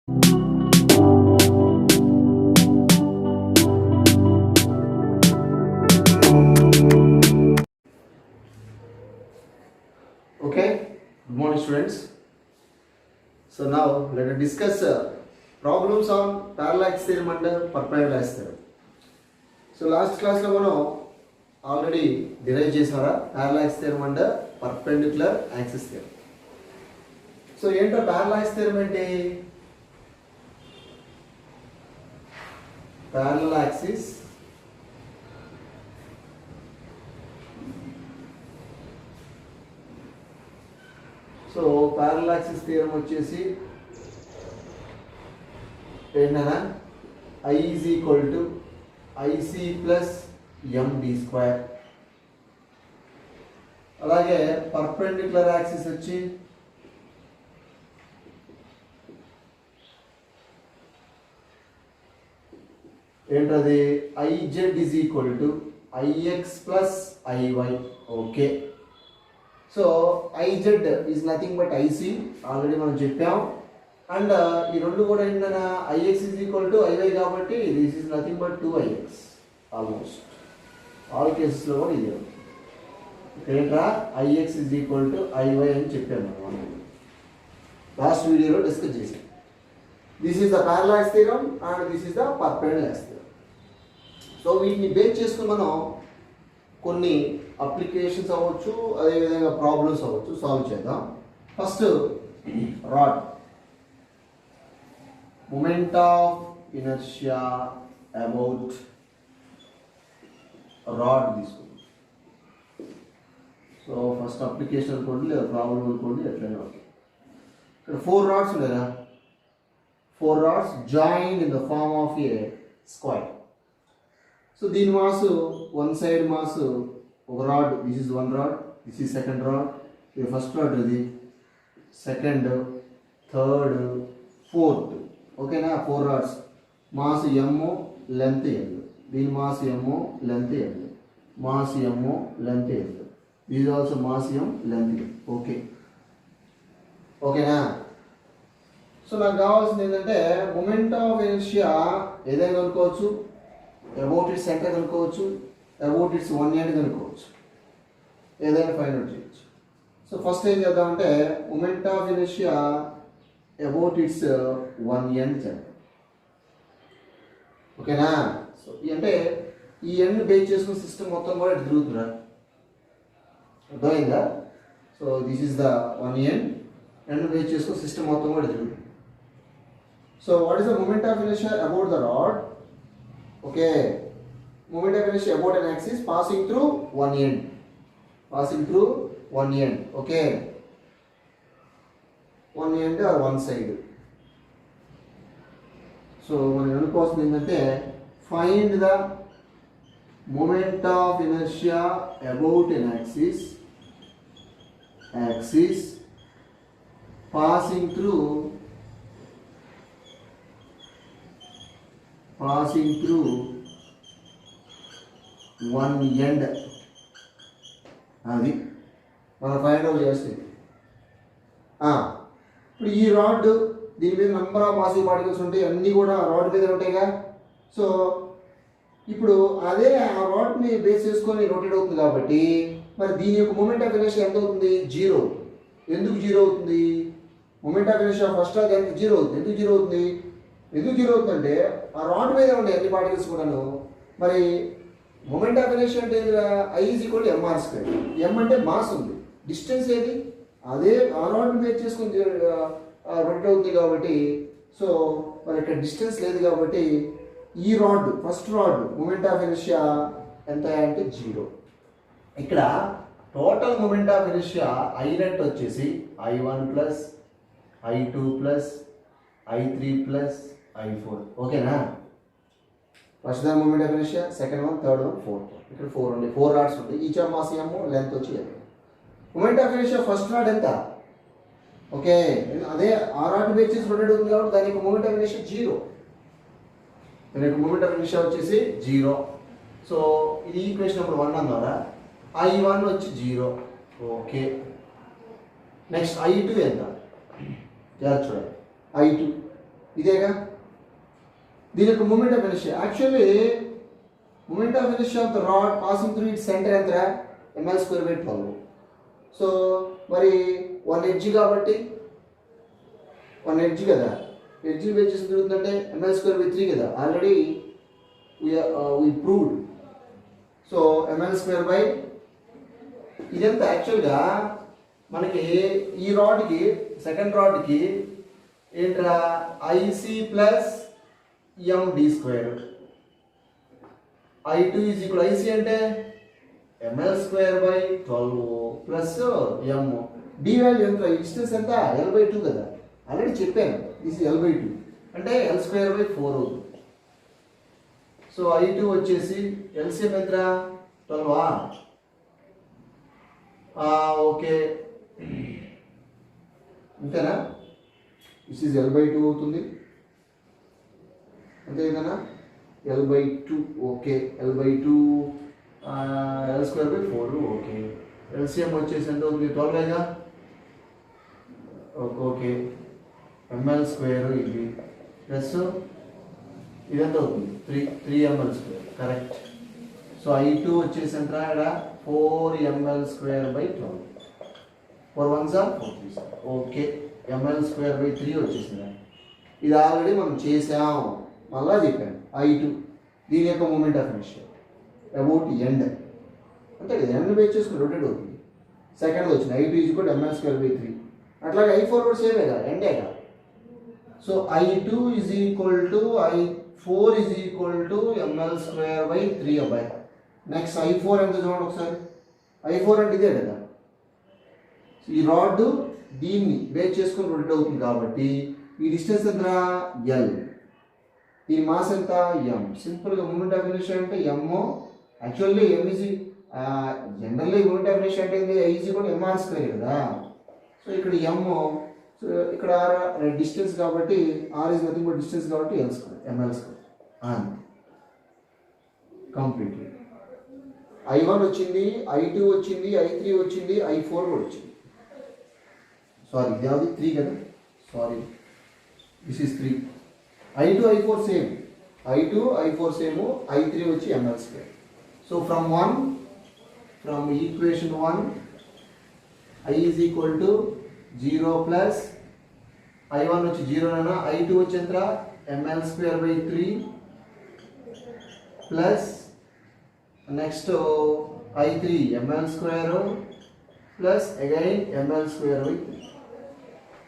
Okay, good morning students. So now let us discuss problems on parallax theorem and perpendicular theorem. So last class lo మనం already derive చేసారా parallax theorem and perpendicular axis theorem. So ఏంటో parallax theorem అంటే parallel axis so parallel axis theorem వచ్చేసి ఏంటన్నా I is equal to IC plus MD square. అలాగే perpendicular axis వచ్చి ఏంటది IZ is equal to IX plus IY. Okay, so IZ is nothing but IC already మనం చెప్పాం. And ఈ రెండు కూడా ఏంటన్నా IX is equal to IY కాబట్టి this is nothing but 2IX. Almost all కేసెస్లో కూడా ఇది ఏంట్రా IX is equal to IY అని చెప్పాము మనం లాస్ట్ వీడియోలో డిస్కస్ చేసాం. This is the parallax theorem and this is the perpendicular theorem. So వీటిని బేస్ చేసుకుని మనం కొన్ని అప్లికేషన్స్ అవ్వచ్చు, అదేవిధంగా ప్రాబ్లమ్స్ అవ్వచ్చు సాల్వ్ చేద్దాం. First rod moment of inertia about rod తీసుకుందాం. సో ఫస్ట్ అప్లికేషన్ అనుకోండి లేదా ప్రాబ్లం అనుకోండి ఎట్లయినా ఓకే. ఇక్కడ 4 రాడ్స్ ఉన్నాయా, 4 rods join in the form of a square. So దీని మాస్ వన్ సైడ్ మాస్ ఒక rod, this is one rod, this is second rod, ఇది ఫస్ట్ రాడ్, ఇది సెకండ్, థర్డ్, ఫోర్త్. ఓకేనా, 4 rods mass M, length L. దీని mass M, length L, mass M, length L. This is also mass M, length L. Okay, ఓకేనా. So నాకు కావాల్సింది ఏంటంటే moment of inertia ఏదైనా కనుక్కోవచ్చు, అబౌట్ ఇట్స్ సెంటర్ కనుక్కోవచ్చు, about its one end కనుక్కోవచ్చు, ఏదైనా ఫైండ్ అవుట్ చేయొచ్చు. సో ఫస్ట్ ఏం చేద్దామంటే moment of inertia about its one end చేద్దాం. ఓకేనా. సో అంటే ఈ ఎండ్ బేస్ చేసుకున్న సిస్టమ్ మొత్తం కూడా ఇటు తిరుగుతుందా, అర్థమైందా. So this is the one end base చేసుకున్న సిస్టమ్ మొత్తం కూడా తిరుగుతుంది. So what is the moment of inertia about the rod. Okay, moment of inertia about an axis passing through one end, passing through one end. Okay, one end or one side. So మనం అనుకోవాల్సింది ఏంటంటే find the moment of inertia about an axis passing through one end. అది మనం find out చేస్తుంది. ఇప్పుడు ఈ rod దీని మీద నెంబర్ ఆఫ్ మాసివ్ పార్టికల్స్ ఉంటాయి, అన్నీ కూడా రాడ్ మీద ఉంటాయిగా. సో ఇప్పుడు అదే ఆ రాడ్ని బేస్ చేసుకొని రొటేట్ అవుతుంది కాబట్టి మరి దీని యొక్క మూమెంట్ ఆఫ్ ఇనర్షియా ఎంత అవుతుంది, 0. ఎందుకు 0 అవుతుంది? Moment of inertia first rod ఎంత 0 అవుతుంది. ఎందుకు 0 అవుతుంది? ఎందుకు 0 అవుతుందంటే ఆ రాడ్ మీద ఉండే అన్ని పార్టికల్స్ కూడాను. మరి మూమెంట్ ఆఫ్ ఇనర్షియా అంటే I is equal to mr². M అంటే మాస్ ఉంది, డిస్టెన్స్ ఏది అదే ఆ రాడ్ని బేస్ చేసుకొని రొటేట్ అవుతుంది కాబట్టి సో మరి ఇక్కడ డిస్టెన్స్ లేదు కాబట్టి ఈ rod first rod moment of inertia ఎంత అంటే 0. ఇక్కడ total moment of inertia I net వచ్చేసి I1 plus I2 plus I3 plus I4. ఓకేనా. ఫస్ట్ దాని moment of inertia, second one, third one, fourth. ఇక్కడ 4 ఉన్నాయి, 4 రాడ్స్ ఉంటాయి. Each of mass M, length వచ్చి M. Moment of inertia first rod ఎంత? Okay, అదే ఆ రాడ్ బేస్ చేసి రొటేట్ అవుతుంది కాబట్టి దాని యొక్క మూమెంట్ ఆఫ్ ఇనర్షియా 0. దాని యొక్క మూమెంట్ ఆఫ్ ఇనర్షియా వచ్చేసి 0. సో ఇది ఈక్వేషన్ నెంబర్ 1 అన్నారా. I1 వచ్చి 0. ఓకే, నెక్స్ట్ I2 ఎంత? చూడండి I2 ఇదేగా దీని యొక్క moment of inertia. Actually moment of inertia of the rod passing through it centre ఎంత ml²/12. సో మరి 1 ఎడ్జ్ కాబట్టి 1 ఎడ్జ్ కదా, ఎడ్జ్ బేస్ చేసి తిరుగుతుందంటే ml²/3 కదా. Already we proved. So ml² ఇదంతా యాక్చువల్గా మనకి ఈ రాడ్కి సెకండ్ రాడ్కి ఏంట్రా IC plus md². I2 is equal IC అంటే ml²/12 plus m. D value ఎంత, డిస్టెన్స్ ఎంత l/2 కదా, ఆల్రెడీ చెప్పాను. దిస్ l/2 అంటే l²/4 అవుతుంది. సో I2 వచ్చేసి LCM ఎంత 12. ఓకే అంతేనా, దిస్ ఈజ్ l/2 అవుతుంది అంతే కదనా, l/2. Okay l/2 l²/4. Okay LCM వచ్చేసి ఎంత అవుతుంది 12గా. ఓకే ml² ఇది ప్లస్ ఇదంతా అవుతుంది 3 ml². కరెక్ట్. సో I2 వచ్చేసి ఎంత ఇక్కడ 4 ml²/12. 4 1s 4 3s. Okay ml²/3 వచ్చేసింది. ఇది ఆల్రెడీ మనం చేసాం, మళ్ళా చెప్పాను. I2 దీని యొక్క moment of inertia about end అంతే కదా, ఎండ్ బేస్ చేసుకుని రొటేట్ అవుతుంది. సెకండ్ వచ్చింది I2 ఈజ్ ఈక్వల్ ml²/3. అట్లాగే I4 కూడా సేమే కదా, ఎండే కదా. So I2 is equal to I4 is equal to ml²/3 అబ్బాయి. నెక్స్ట్ I4 ఎంత చూడండి ఒకసారి. I4 అంటే ఇదే కదా, ఈ రాడ్ దీన్ని బేస్ చేసుకుని రొటేట్ అవుతుంది కాబట్టి ఈ డిస్టెన్స్ ఎంత L, ఈ మాస్ ఎంత M. సింపుల్గా మూమెంట్ ఆఫ్ ఇనర్షియా అంటే M. Actually M is generally moment of inertia అంటే ఈజ్ ఈక్వల్ mr² కదా. సో ఇక్కడ M, సో ఇక్కడ డిస్టెన్స్ కాబట్టి R is nothing but distance కాబట్టి ml². కంప్లీట్లీ I1 వచ్చింది, I2 వచ్చింది, I3 వచ్చింది, I4 కూడా వచ్చింది. సారీ ఇది అది 3 కదా, sorry this is 3. I2 I4 same, I2 I4 same, I3 వచ్చి ml². So from equation 1 I is equal to 0 plus I1 వచ్చి 0 అయినా I2 వచ్చి ఎంత ml²/3 plus next I3 ml² plus again ml²/3.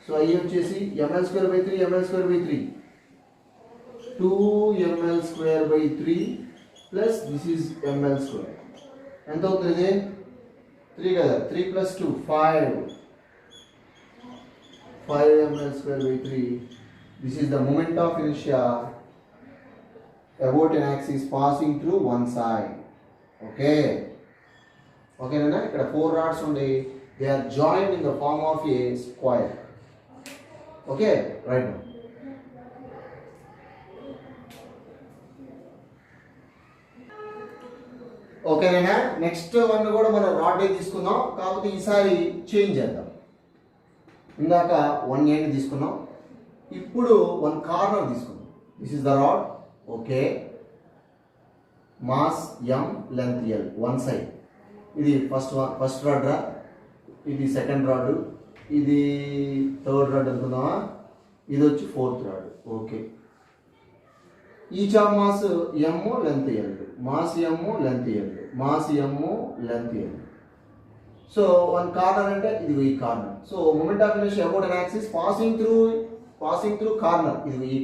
So I వచ్చేసి ml²/3 ml²/3 2 ml²/3 plus this is ml². ఎంత అవుతుంది ఇది 3 కదా, 3 plus 2 5 ml²/3. This is the moment of inertia about an axis passing through one side. Okay ఓకేనా. ఇక్కడ 4 రాడ్స్ ఉండి they are joined in the form of a square. Okay right. ఓకేనా. Next one కూడా మనం రాడ్ తీసుకుందాం, కాకపోతే ఈసారి చేంజ్ చేద్దాం. ఇందాక 1 ఎండ్ తీసుకున్నాం, ఇప్పుడు 1 కార్నర్ తీసుకుందాం. This is the rod. Okay mass M, length L, 1 side. ఇది ఫస్ట్ రాడ్ రా, ఇది సెకండ్ రాడ్, ఇది థర్డ్ రాడ్ అనుకుందామా, ఇది వచ్చి 4th rod. Okay each of mass M, length L, mass M, length L, mass M, length L. So 1 corner అంటే ఇది ఈ corner. So moment of inertia about an axis passing through corner. ఇది ఈ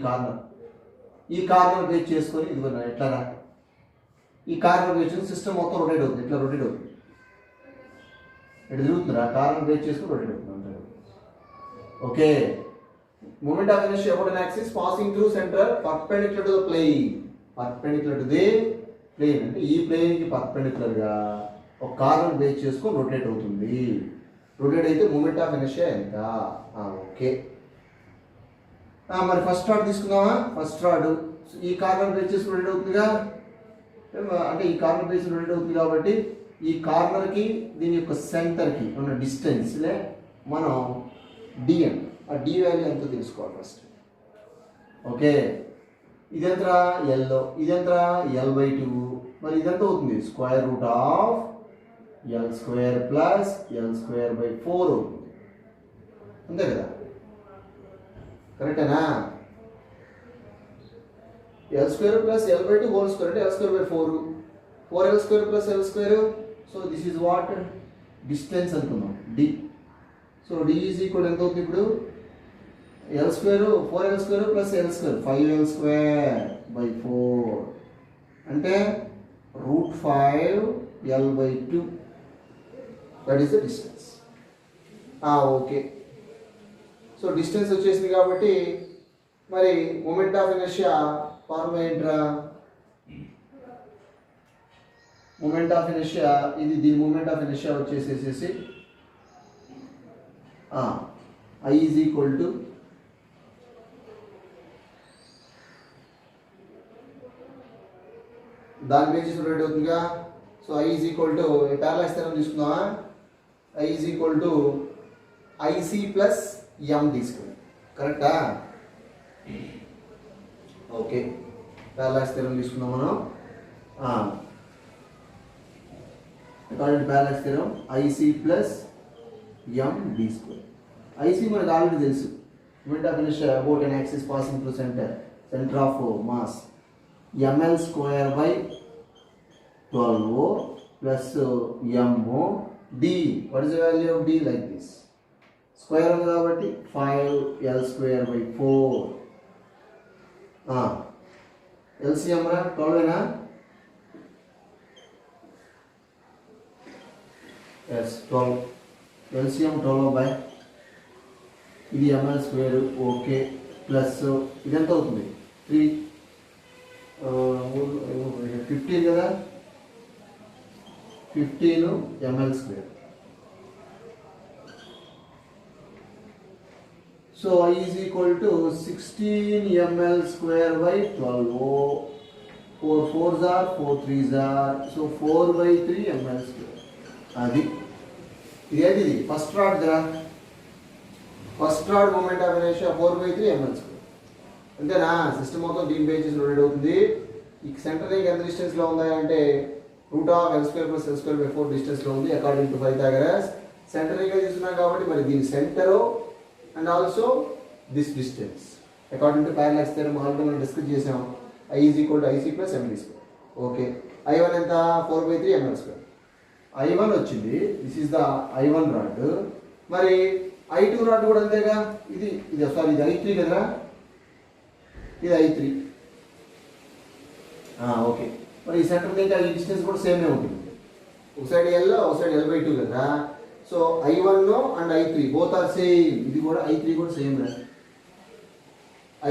corner base చేసుకొని ఇది ఎట్లా రా, ఈ కార్నర్ బేస్ చేసుకుని సిస్టమ్ మొత్తం రొటేట్ అవుతుంది. ఇట్లా రొటేట్ అవుతుంది, ఇటు తిరుగుతుందిరా, కార్నర్ బేస్ చేసుకుని రొటేట్ అవుతుంది. Okay moment of inertia about an axis passing through centre perpendicular to the plane. Perpendicular to the plane అంటే ఈ ప్లేన్కి పర్పెండిక్యులర్గా ఒక కార్నర్ బేస్ చేసుకొని రొటేట్ అవుతుంది. రొటేట్ అయితే మూమెంట్ ఆఫ్ ఇనర్షియా ఎంత. ఓకే మరి ఫస్ట్ రాడ్ తీసుకుందామా. ఫస్ట్ రాడ్ ఈ కార్నర్ బేస్ చేసుకుని రొటేట్ అవుతుందిగా, అంటే ఈ కార్నర్ బేస్ రొటేట్ అవుతుంది కాబట్టి ఈ కార్నర్కి దీని యొక్క సెంటర్కి ఉన్న డిస్టెన్స్లే మనం డిఎన్, ఆ డి వాల్యూ ఎంతో తెలుసుకోవాలి ఫస్ట్. ఓకే, ఇదెంత ఎల్లో, ఇదెంత L/2, మరి ఇదెంత అవుతుంది square root of L² plus L²/4 అవుతుంది. అంతే కదా, కరెక్టేనా? L² plus L/2 whole square అంటే L²/4, 4L² plus L². So this is what distance అనుకున్నాం D. So D is equal ఎంత అవుతుంది ఇప్పుడు L² 4L² plus L² 5L²/4 అంటే √5L/2. That is the distance. Okay, so distance వచ్చేసింది కాబట్టి మరి moment of inertia formula ఏంట్రా? Moment of inertia ఇది, దీని మూమెంట్ ఆఫ్ ఇనర్షియా వచ్చేసేసి I ఈజ్ ఈక్వల్ టు దాని బేసిస్ రెడీ అవుతుందిగా. So I is equal to parallel స్థిరం తీసుకుందామా? I is equal to IC plus MD². కరెక్టా? ఓకే, ప్యారలల్ స్థిరం తీసుకుందాం మనం. ప్యారలల్ స్థిరం IC ప్లస్ MD². IC మనకు ఆల్రెడీ తెలుసు, moment of inertia about an axis passing through center of mass mL²/12 plus MD. What is the value of D? Like this. Square ఉంది కాబట్టి 5L²/4. LCM రా 12 yes 12. LCM 12 ఇది mL². Okay, plus ఇది ఎంత అవుతుంది 15 కదా, 15 mL². So I is equal to 16 mL²/12. 4 4s are 4 3s are, so 4/3 mL². అది ఇదేంటి, ఇది ఫస్ట్ రాడ్ కదా, first rod moment of inertia 4/3 mL². అంతేనా? సిస్టమ్ మొత్తం దీని బేసిస్ రొటేట్ అవుతుంది. ఈ సెంటర్ రింగ్ ఎంత డిస్టెన్స్లో ఉంది అంటే √L² ప్లస్ L²/4 డిస్టెన్స్లో ఉంది according to Pythagoras. Centre ring తీసుకున్నాం కాబట్టి మరి దీని centre and also this distance according to parallel theorem already మనం డిస్కస్ చేసాం. I is equal to IC plus MD². Okay, I1 ఎంత 4/3 mL². I1 వచ్చింది, this is the I1 rod. మరి I2 rod కూడా అంతేగా, ఇది సారీ ఇది I3 కదా, ఇది I3. ఓకే, మరి ఈ సెంటర్ రింగ్ ఈ డిస్టెన్స్ కూడా సేమే ఉంటుంది. ఒక సైడ్ L, ఒక సైడ్ L/2 కదా. So I1 and I3 both are same. ఇది కూడా I3 కూడా సేమ్ రా,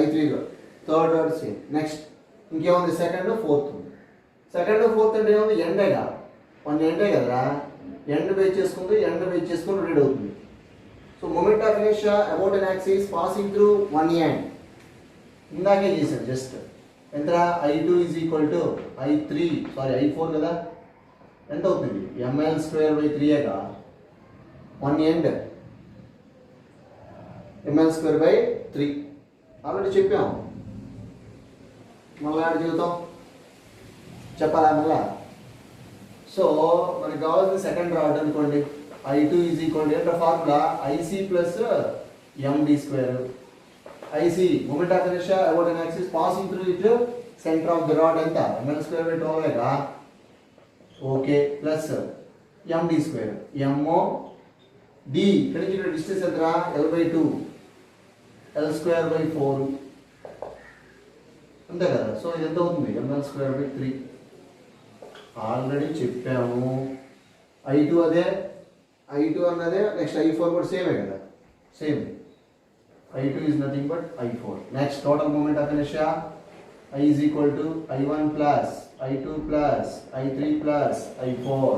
I3 కూడా థర్డ్ రాడ్ సేమ్. నెక్స్ట్ ఇంకేముంది, సెకండ్ ఫోర్త్ ఉంది. సెకండ్ ఫోర్త్ అంటే ఏముంది, ఎండేగా, వన్ ఎండే కదా, ఎండ్ బేస్ చేసుకుంది, ఎండ్ బేస్ చేసుకుని రెడీ అవుతుంది. So moment of inertia about an axis passing through one end ఇందాకే చేశాను జస్ట్. ఎంత I2 is equal to I4 కదా, ఎంత అవుతుంది mL²/3గా, వన్ ఎండ్ mL²/3 ఆల్రెడీ చెప్పాము. మళ్ళీ ఆడ చెబుతాం, చెప్పాలా మళ్ళా? సో మనకి కావాల్సిన సెకండ్ రాడ్ అనుకోండి, I2 ఈజ్ ఈక్వల్ టు ఏంటో formula IC plus MD². IC moment of inertia about an axis passing through it centre of the rod ఎంత mL²/12గా. Okay, plus MD². MD ఇక్కడ నుంచి డిస్టెన్స్ ఎంత L/2, L²/4 అంతే కదా. So ఇది ఎంత అవుతుంది mL²/3. ఆల్రెడీ చెప్పాము. I2 అదే, I2 అన్నదే, నెక్స్ట్ I4 కూడా సేమే కదా, same. I2 is nothing but I4. Next, total moment of inertia I is equal to I1 plus I2 plus I3 plus I4.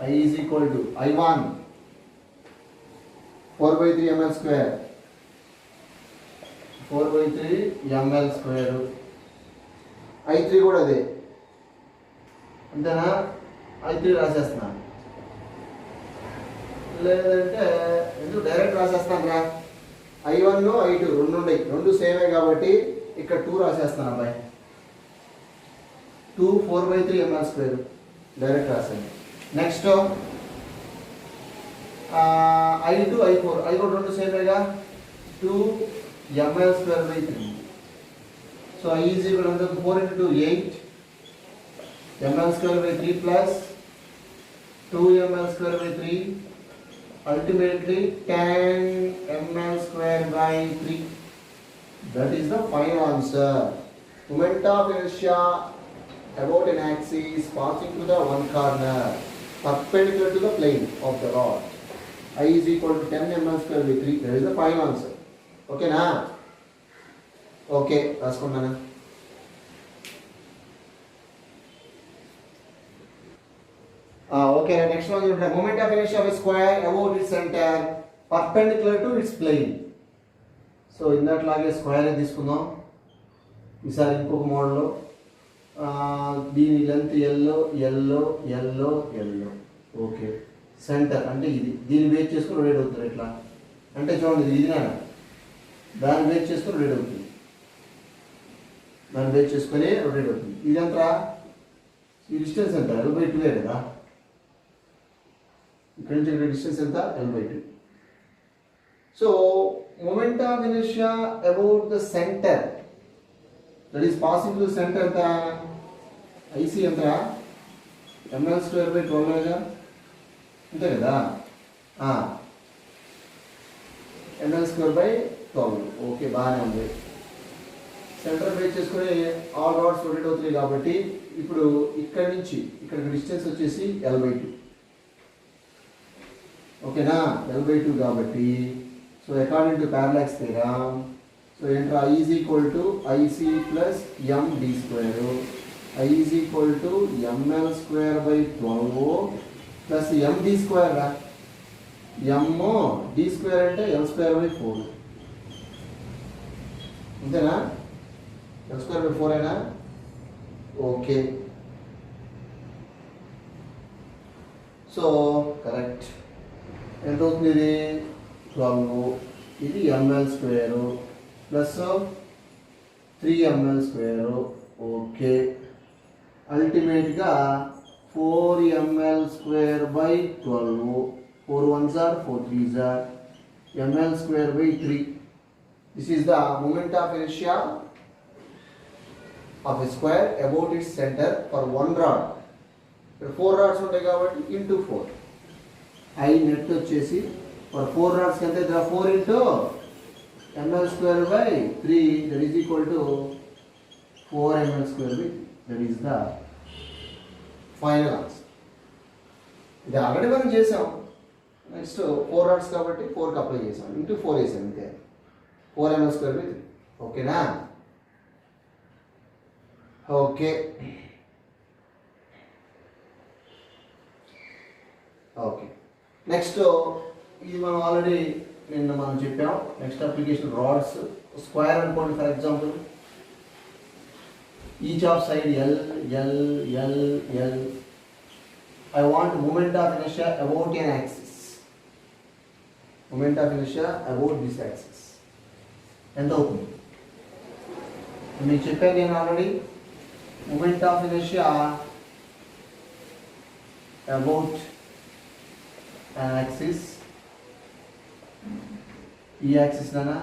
I is equal to I1 4/3 mL², 4/3 mL². I3 కూడా అదే, అంతేనా? I3 రాసేస్తున్నా, లేదంటే ఎందుకు direct రాసేస్తాను రా. I1 I2 రెండు ఉన్నాయి, రెండు సేమే కాబట్టి ఇక్కడ 2 రాసేస్తాను అబ్బాయి. 2 4/3 ml² డైరెక్ట్ రాసాను. నెక్స్ట్ I2 I4 కూడా రెండు సేమేగా 2 ml²/3. So I is equal to 4 into 2 8 ml²/3 plus 2 ml²/3 ultimately 10 ml²/3. That is the final answer. Moment of inertia about an axis passing to the one corner perpendicular to the plane of the rod. I is equal to 10 ml²/3. That is the final answer. Okay na? Okay, రాసుకున్నాను. Okay, next one is the moment of inertia of a square about its center perpendicular to its plane. So ఇందాట్లాగే square తీసుకుందాం. ఈసారి ఇంకొక మోడల్లో దీని length ఎల్లో ఎల్లో ఎల్లో ఎల్లో. ఓకే, సెంటర్ అంటే ఇది. దీన్ని వేట్ చేసుకుని రొటేట్ అవుతుంది. ఎట్లా అంటే చూడండి, ఇది నా దాన్ని వేట్ చేసుకుని రొటేట్ అవుతుంది. దాన్ని వేట్ చేసుకుని రొటేట్ అవుతుంది. ఇదంతా ఈ డిస్టెన్స్ ఎంత? L/2 కదా. ఇక్కడ నుంచి ఇక్కడ డిస్టెన్స్ ఎంత? L/2. So moment of inertia about the center that is passing to the center ఎంత? IC ఎంత? ml²/12 అంతే కదా. ml²/12. ఓకే, బాగానే ఉంది. సెంటర్ బేస్ చేసుకుని ఆల్ రాడ్స్ రొటేట్ అవుతున్నాయి కాబట్టి ఇప్పుడు ఇక్కడ నుంచి ఇక్కడికి డిస్టెన్స్ వచ్చేసి L/2. ఓకేనా? L/2 కాబట్టి so according to parallax theorem, so ఏంట్రా I is equal to IC plus md². I is equal to ml²/12 plus md² రా. m d² అంటే L²/4 అంతేనా? L²/4 అయినా ఓకే. So correct. ఎంత అవుతుంది ఇది? 12. ఇది ml² ప్లస్ 3 ml². ఓకే, అల్టిమేట్గా 4 ml²/12. 4 1s are 4 3s are ml²/3. This is the moment of inertia of a square about its center for one rod. 4 rods ఉంటాయి కాబట్టి into 4. I net వచ్చేసి for 4 rods కంటే 4 into ml²/3 that is equal to 4 ml²/3. That is the final answer. ఇది already మనం చేసాం. Next 4 rods కాబట్టి 4కి apply చేసాం. ఇంటూ 4 వేసాం అంతే. 4 ml²/3. ఓకేనా? Okay okay. నెక్స్ట్ ఇది మనం ఆల్రెడీ నిన్న మనం చెప్పాం. Next application rods. స్క్వేర్ అనుకోండి for example. Each of side L L L L. I want moment of inertia about an axis. Moment of inertia about this axis ఎంత అవుతుంది? మీకు చెప్పాను నేను already. moment of inertia about an axis, ఈ axis నానా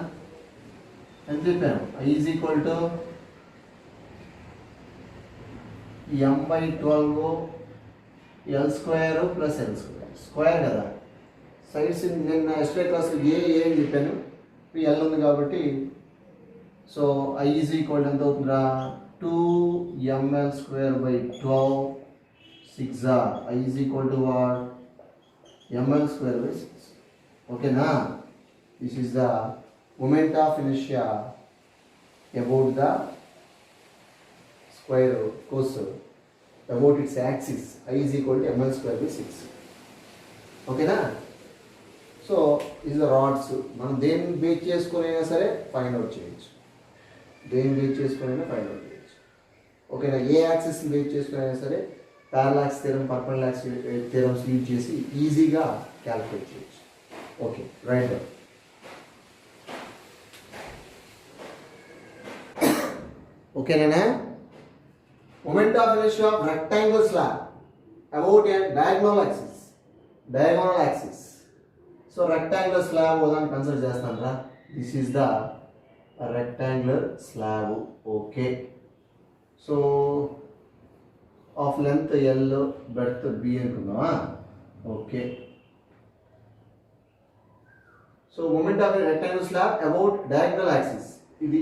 ఎంత చెప్పాను? I is equal to m/12 L² plus L². Square కదా. సైడ్స్ నేను ఎస్ట్రే క్లాస్ ఏ అని చెప్పాను. L ఉంది కాబట్టి so I is equal to ఎంత అవుతుందా? 2 ml²/12 6 are. I is equal to what? ml²/6. ఓకేనా? This is the moment of inertia about the square course about its axis. I is equal to ml²/6. ఓకేనా? So ఇది rods. మనం దేన్ని base చేసుకునైనా సరే find out చేయొచ్చు. దేన్ని base చేసుకునైనా find out చేయొచ్చు. ఓకేనా? ఏ యాక్సిస్ని బేస్ చేసుకునైనా సరే parallax theorem, perpendicular theorems use చేసి ఈజీగా క్యాలిక్యులేట్ చేయొచ్చు. Okay, right. ఓకేనా? Moment of inertia of rectangle slab about a diagonal axis. Diagonal axis. So rectangular slab ఉదాహరణ కన్సిడర్ చేస్తాను రా. This is the rectangular slab. Okay. So of length L, breadth B అనుకుందామా? Okay. So moment of a rectangular slab about diagonal axis. ఇది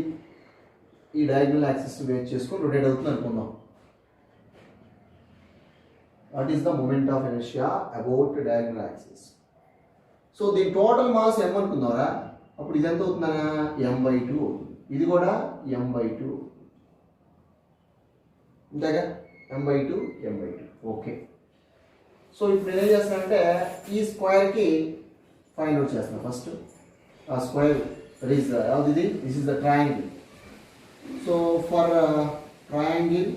ఈ diagonal axis wait చేసుకొని rotate అవుతుంది అనుకుందాం. What is the moment of inertia about the diagonal axis? So the total mass m అనుకుందారా, అప్పుడు ఇది ఎంత అవుతుందా? m/2 అవుతుంది. ఇది కూడా m/2 అంతేగా, m/2 ఓకే. సో ఇప్పుడు నేను ఏం చేస్తానంటే ఈ స్క్వేర్కి ఫైండ్ అవుట్ చేస్తాను. ఫస్ట్ ఆ square this is the triangle. So for triangle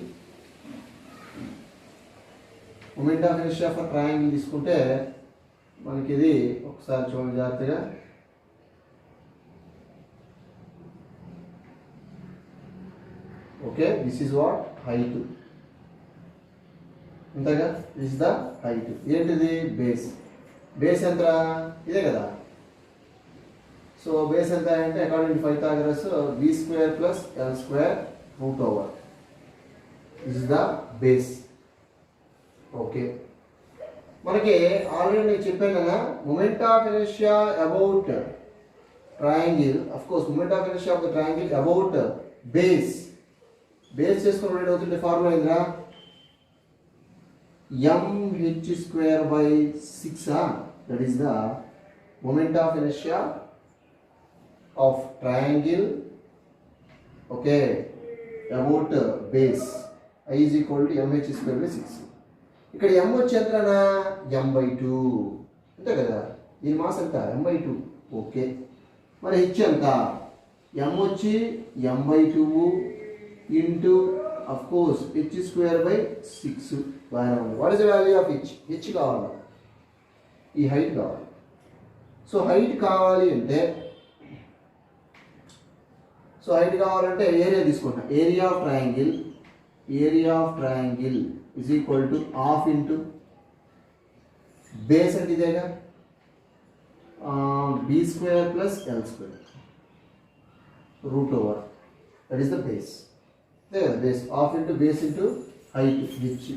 moment of inertia for triangle తీసుకుంటే మనకి ఇది ఒకసారి చూడండి జాగ్రత్తగా. Okay, this is what height, అంతేగా, దిస్ ఇస్ ద హైట్. ఏంటిది? బేస్. బేస్ ఎంత? ఇదే కదా. సో బేస్ ఎంత అంటే according to Pythagoras b² + l² √/. This is the base. Okay, మనకి ఆల్రెడీ నేను చెప్పాను కదా moment of inertia about triangle. Of course moment of inertia of the triangle about base. Base చేసుకుని రొటేట్ అవుతుంటే ఫార్ములా ఏంద్రా? mh²/6. That is the moment of inertia of triangle. Okay, about base I is equal to mh²/6. ఇక్కడ m వచ్చి ఎంతనా? m/2 అంతే కదా. దీని mass ఎంత? m/2. ఓకే, మరి h ఎంత? m వచ్చి m/2 into of course h²/6. బాగానే ఉంది. What is the value of h? h కావాలి, ఈ హైట్ కావాలి. సో హైట్ కావాలి అంటే ఏరియా తీసుకుంటా. Area of triangle is equal to half into base అంటే ఇదేగా, b² + l² √/. that is the base. there base half into base into height h.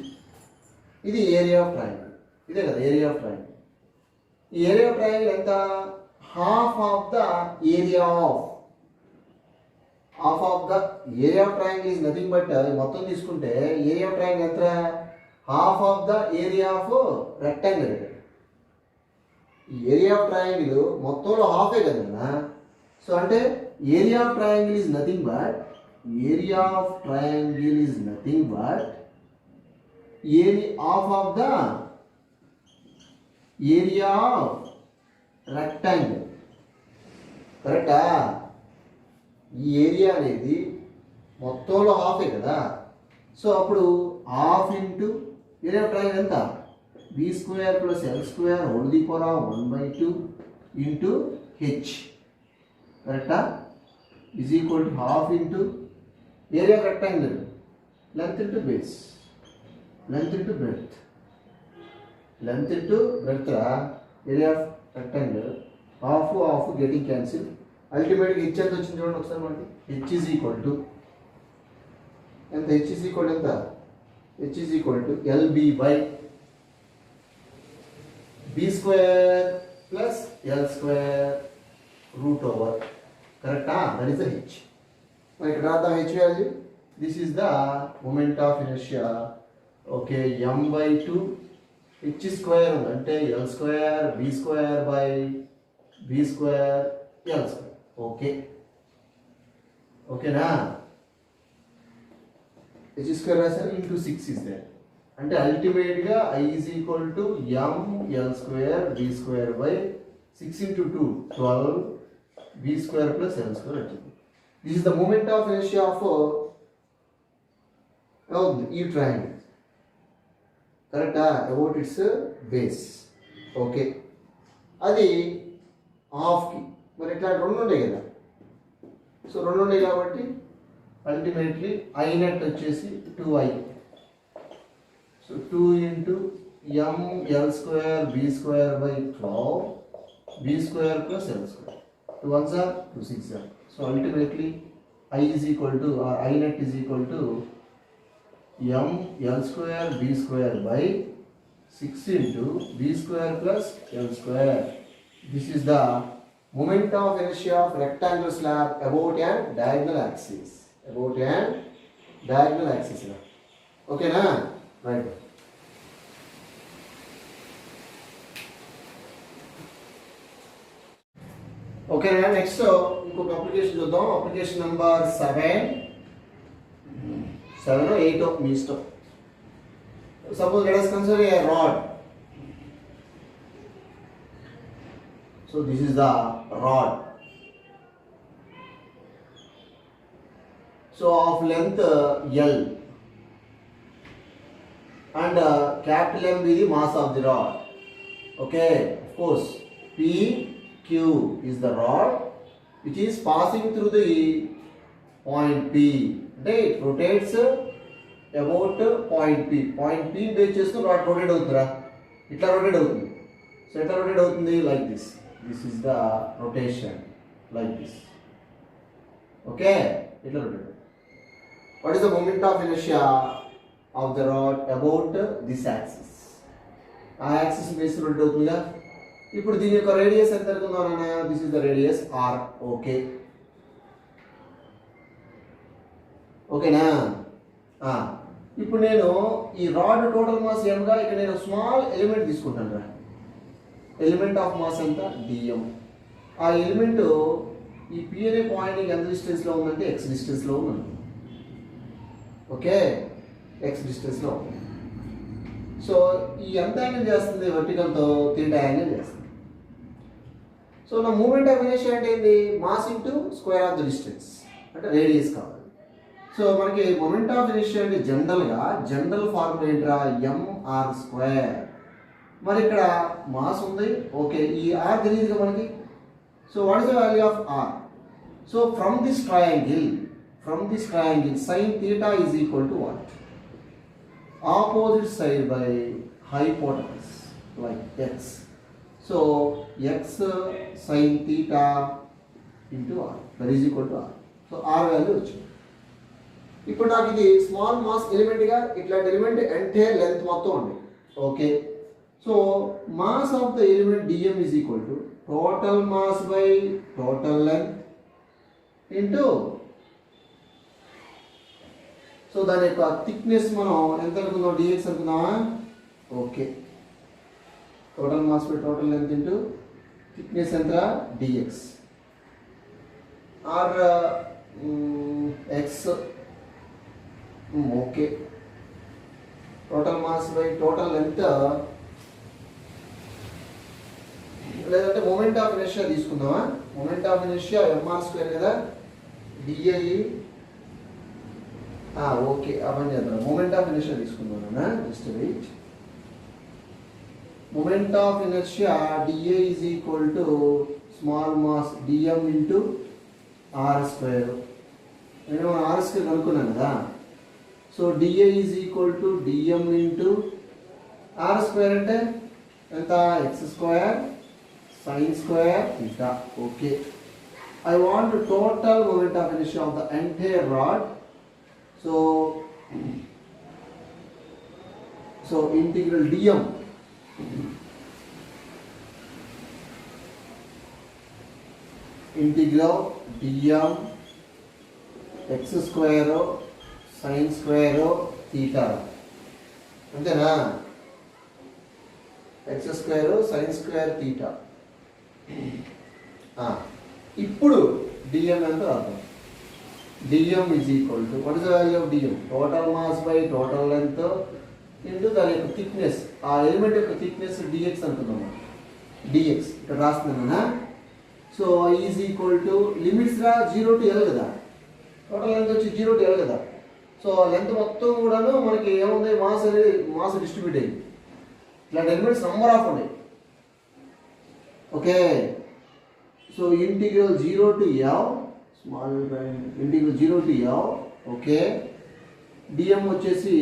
ఇది area of triangle. ఇదే కదా ఏరియా ఆఫ్ ట్రయాంగిల్. ఈ area of triangle ఎంత? Half of the area of triangle is nothing but, మొత్తం తీసుకుంటే area of triangle ఎంత? Half of the area of rectangle. ఈ area of triangle మొత్తంలో హాఫే కదన్నా. సో అంటే area of triangle is nothing but half of the area of rectangle. కరెక్టా? ఈ area అనేది మొత్తంలో హాఫే కదా. సో అప్పుడు half into area of triangle ఎంత? b² + l² √1/2 into h. కరెక్టా? Is equal to half into area of rectangle length into base, length into breadth area of rectangle. Half getting cancel. అల్టిమేట్గా h ఎంత వచ్చింది చూడండి ఒకసారి మనకి. h is equal to ఎంత? h is equal ఎంత? h is equal to lb by b² + l² √/. కరెక్టా? That is the h. మరి ఇక్కడ రాద్దాం h value. This is the moment of inertia. Okay, m/2 h² అంటే l² b² l². ఓకే, ఓకేనా? h² రాశారు into 6 is there. అంటే అల్టిమేట్గా I is equal to ml² b²/6 into 2 12 b² + l² వచ్చింది. This is the moment of inertia of ఈ triangle. కరెక్టా? About its base. Okay, అది హాఫ్కి. మరి ఇట్లా రెండు ఉన్నాయి కదా. సో రెండు ఉన్నాయి కాబట్టి అల్టిమేట్లీ ఐ నెట్ వచ్చేసి 2i. So 2 into ml square b square by 12 b square plus l square. 2 ones are 2 6 are. So ultimately I is equal to, or I net is equal to ml square b square by 6 into b square plus l square. This is the moment of inertia of rectangular slab about an diagonal axis. About an diagonal axis. Okay na? Right. Okay na, next ఇంకొక application చూద్దాం. Application number 7 or 8 మీ ఇష్టం. Suppose let us consider a rod. So this is the rod. So of length L and capital M be the mass of the rod. Okay, of course PQ is the rod which is passing through the point P. It rotates about point P. Point P base చేస్తూ rod rotate అవుతుందిరా. ఇట్లా rotate అవుతుంది. So ఎట్లా rotate అవుతుంది? Like this. This is the rotation. Like this. Okay, ఇట్లా rotate. What is the moment of inertia of the rod about this axis? ఆ axis base rotate అవుతుందిగా. ఇప్పుడు దీని యొక్క రేడియస్ ఎంత అనుకుందామన్నా? This is the radius r. Okay, ఓకేనా? ఇప్పుడు నేను ఈ రాడ్ టోటల్ మాస్ m గా ఇక్కడ నేను స్మాల్ ఎలిమెంట్ తీసుకుంటాను రా. ఎలిమెంట్ ఆఫ్ మాస్ ఎంత? dm. ఆ ఎలిమెంట్ ఈ p అనే పాయింట్ ఎంత డిస్టెన్స్ లో ఉందంటే x డిస్టెన్స్ లో ఉంది. ఓకే, x డిస్టెన్స్ లో ఉంది. సో ఈ ఎంత యాంగిల్ చేస్తుంది? వర్టికల్ తో θ యాంగిల్ చేస్తుంది. సో నా మూమెంట్ ఆఫ్ ఇనర్షియా అంటే ఏంటి? Mass into square of the distance, అంటే రేడియస్ కావాలి. సో మనకి మూమెంట్ ఆఫ్ ఇనర్షియా అంటే జనరల్ ఫార్ములా ఏంట్రా? mr². మరి ఇక్కడ మాస్ ఉంది, ఓకే, ఈ r తెలియదుగా మనకి. So what is the value of r? So from this triangle sin theta is equal to what? Opposite side by hypotenuse, like x. So x sin theta into r, that is equal to r. So r value వచ్చింది. ఇప్పుడు నాకు ఇది small mass ఎలిమెంట్గా ఇట్లాంటి element అంటే length మొత్తం ఉంది. Okay, so mass of the element dm is equal to total mass by total length into, so దాని యొక్క థిక్నెస్ మనం ఎంత అనుకుందాం? dx అనుకుందామా? Okay, total mass by total length into thickness ఎంత? dx. Or X. Okay, total mass by total length, లేదంటే moment of inertia తీసుకుందామా? Moment of inertia mr² కదా, di. ఓకే, అవన్నీ చేద్దాం. మూమెంట్ ఆఫ్ ఇనర్షియా తీసుకుందాం. Just wait. Moment of inertia dA is equal to small mass dm into r². నేను r² కనుక్కున్నాను కదా. So dA is equal to dm into r² అంటే ఎంత? x² sin² θ. Okay, I want total moment of inertia of the entire rod. So integral dm x square sin square theta. అంతేనా? x square sin square theta. ఇప్పుడు dm ఎంత రాద్దాం? dm is equal to, what is the value of dm? Total mass by total length into దాని యొక్క thickness. ఆ element యొక్క thickness dx అనుకుందాం. dx ఇక్కడ రాస్తున్నాను. So I is equal to limits రా 0 to l కదా. టోటల్ లెంత్ వచ్చి 0 to l కదా. సో లెంత్ మొత్తం కూడాను మనకి ఏముంది? మాస్ అనేది మాస్ డిస్ట్రిబ్యూట్ అయ్యింది. ఇలాంటి ఎలిమెంట్స్ నంబర్ ఆఫ్ ఉన్నాయి. Okay, so integral 0 to l, small integral 0 to l okay. D m వచ్చేసి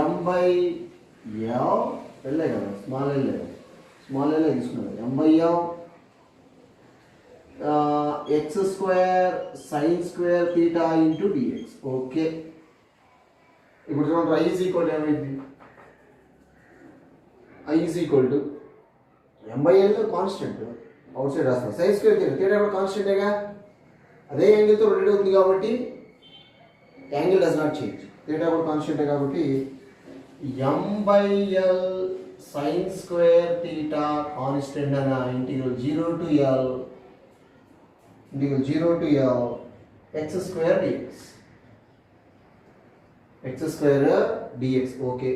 ఎం బై ఎల్ ఎల్లే కదా, స్మాల్ ఎల్లే తీసుకున్నాను. M by L X square sine square theta into d x. Okay. ఇప్పుడు చూడండి, ఐ ఈజ్ ఈక్వల్ ఏమైంది? I is equal to M by L constant, outside రాస్తాం. Sine square theta, theta కూడా కాన్స్టెంటేగా, అదే యాంగిల్తో రొటేట్ అవుతుంది కాబట్టి angle does not change. Theta కూడా కాన్స్టెంటే కాబట్టి M by L sine square theta constant అన్న integral 0 to L X square d x. Okay.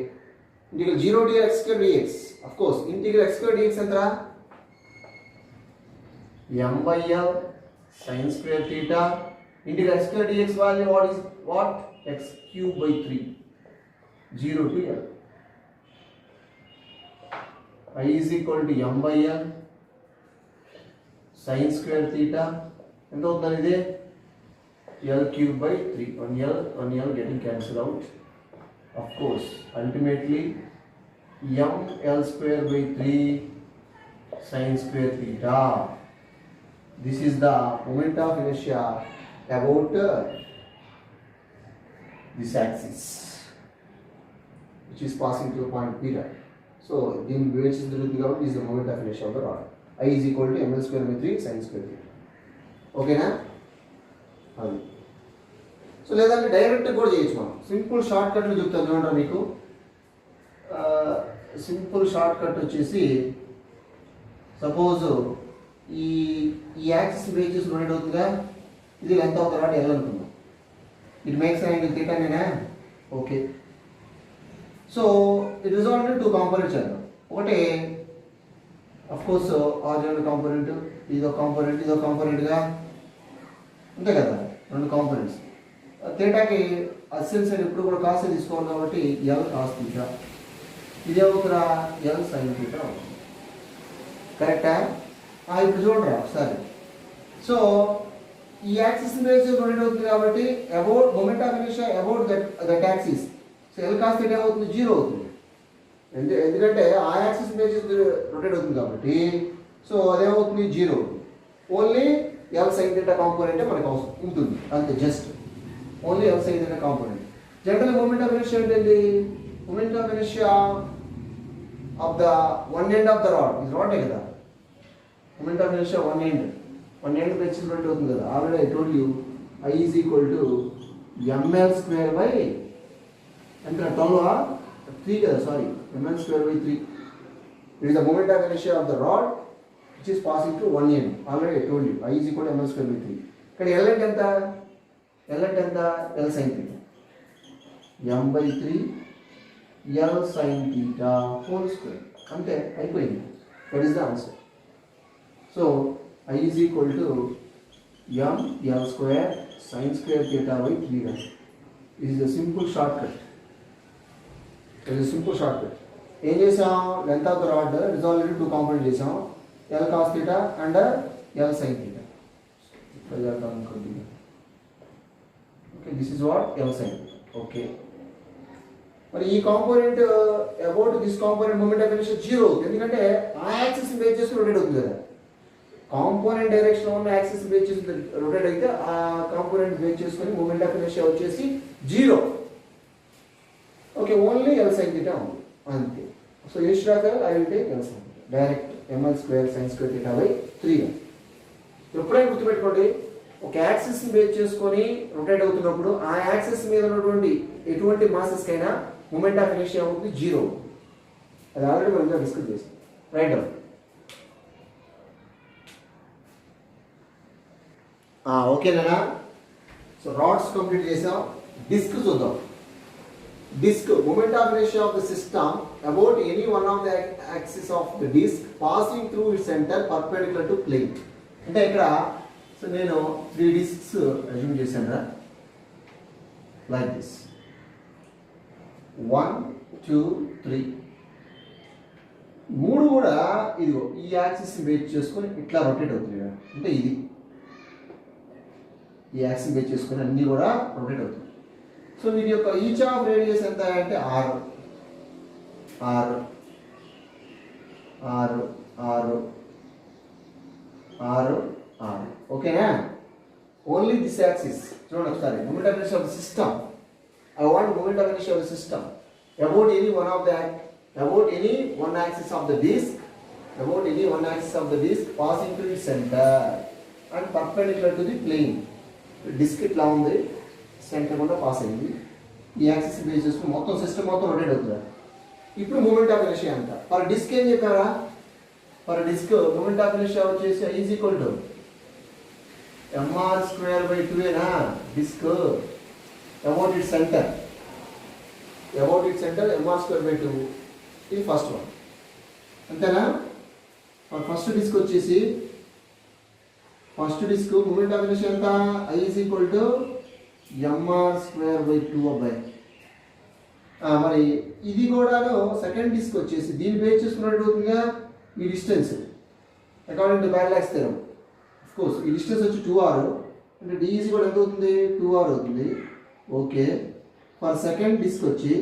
Integral 0 to x square d x. Of course integral x square d x ఎంత? M by L sin square theta integral x square dx value what x cube by 3 0 to L. I is equal to m by L sin square theta ఎంత అవుతుంది ఇది? L cube by 3. one L getting cancelled out. Of course ultimately m L square by 3 sin square theta. This is the moment of inertia about this axis which is passing through point P. So, this is the moment of inertia of the rod. I is equal to ml square by 3 sin square theta. Okay na? So, లేదంటే direct కూడా చేయొచ్చు మనం. Simple short కట్లు చెప్తాను చూడండి మీకు. Simple short cut వచ్చేసి suppose ఈ యాక్సిస్ బేస్ చేసి రొటేట్ అవుతుందిగా, ఇది length of the rod L అనుకుందాం. ఇట్ మేక్స్ యాంగిల్ థీటా నేనా? Okay. So it resolve two components చేద్దాం. ఒకటి అఫ్ కోర్స్ ఆరిజినల్ కాంపోనెంట్, ఇదో కాంపోనెంట్గా అంతే కదా, రెండు కాంపోనెంట్స్. థీటాకి అసెల్ సైడ్ ఇప్పుడు కూడా కాస్ట్ తీసుకోవాలి కాబట్టి L కాస్ థీటా, ఇదే ఒకరా L సైన్ థీటా అవుతుంది. కరెక్టా? ఇప్పుడు చూడరా ఒకసారి. సో ఈ యాక్సిస్ బేస్ రొటేట్ అవుతుంది కాబట్టి about moment of inertia about that axis. So L cos theta అవుతుంది, 0 అవుతుంది. ఎందుకంటే ఆ యాక్సిస్ బేస్ రొటేట్ అవుతుంది కాబట్టి సో అదేమవుతుంది, 0 అవుతుంది. ఓన్లీ ఎల్ సైన్ థీటా కాంపోనెంటే మనకు అవసరం ఉంటుంది అంతే, just only L sine theta component. General moment of inertia ఏంటండి? Moment of inertia of the one end of the rod, ఇది రాడే కదా. Moment of inertia one end base rotate అవుతుంది కదా. Already I told you I is equal to ml square by ఎంత 3 కదా, sorry ml square by 3. It is the moment of inertia of the rod which is passing through one end. Already I told you I is equal to ml square by 3. ఇక్కడ L అంటే ఎంత? L sin theta, m by 3 L sin theta whole square. అంతే, అయిపోయింది. That is the answer. So I is equal to m L square sin square theta by 3. This is a simple shortcut. ఏం చేసాం? Length of the rod resolve two component చేసాం, L cos theta and L sin theta. Okay, this is what L sin. Okay. మరి ఈ component about this component moment of inertia 0 అవుతుంది. ఎందుకంటే ఆ axis base చేసి rotate అవుతుంది కదా. Component direction ఉన్న యాక్సిస్ బేస్ చేసి రొటేట్ అయితే ఆ కాంపోనెంట్ బేస్ చేసుకొని మూమెంట్ ఆఫ్ ఇనర్షియా వచ్చేసి 0. Okay, only L sin theta ఉంది అంతే. So instead of I will take L sin theta direct ml square sin square theta by 3. ఎప్పుడైనా గుర్తుపెట్టుకోండి, ఒక యాక్సిస్ బేస్ చేసుకొని రొటేట్ అవుతున్నప్పుడు ఆ యాక్సిస్ మీద ఉన్నటువంటి ఎటువంటి మాసెస్ కైనా మూమెంట్ ఆఫ్ ఇనర్షియా అవుతుంది 0. అది ఆల్రెడీ మనం డిస్కస్ చేసాం. Right down. ఓకేనా? సో రాడ్స్ కంప్లీట్ చేసాం. డిస్క్ చూద్దాం. Disc moment of inertia of the system about any one of the axis of the disc passing through it centre perpendicular to plane. అంటే ఇక్కడ so నేను 3 discs assume చేశాను like this 1 2 3. 3 కూడా ఇదిగో ఈ axis base చేసుకొని ఇట్లా రొటేట్ అవుతుంది కదా. అంటే ఇది ఈ యాక్సిస్ బేస్ చేసుకొని అన్నీ కూడా రొటేట్ అవుతుంది. సో వీటి యొక్క ఈచ్ ఆఫ్ రేడియస్ ఎంత అంటే 6 6 6 6 6 6 ఓకేనా. ఓన్లీ దిస్ యాక్సిస్ చూడండి ఒకసారి. Moment of inertia of the system. I want moment of inertia of the system about any one of that, about any one axis of the disk, about any one axis of the disk passing through its center and perpendicular to the plane. Disc ఇట్లా ఉంది, centre కూడా pass అయింది. ఈ axis base చేసుకుని మొత్తం system మొత్తం rotate అవుతుంది. ఇప్పుడు మూమెంట్ ఆఫ్ ఇనర్షియా అంట. పర్ డిస్క్ ఏం చెప్పారా? Per disc moment of inertia వచ్చేసి ఈజ్ ఈక్వల్ టు mr²/2 ఏనా disc. About its center mr²/2 ఇది ఫస్ట్ వన్ అంతేనా. మన ఫస్ట్ డిస్క్ వచ్చేసి first disc moment of inertia ఎంత I is equal to mr²/2 అబ్బాయి. మరి ఇది కూడాను సెకండ్ డిస్క్ వచ్చేసి దీన్ని బేస్ చేసుకున్నట్టు అవుతుందిగా ఈ distance according to parallax theorem. Of course ఈ డిస్టెన్స్ వచ్చి 2r అంటే d కూడా ఎంత అవుతుంది 2r అవుతుంది. ఓకే. ఫర్ సెకండ్ డిస్క్ వచ్చి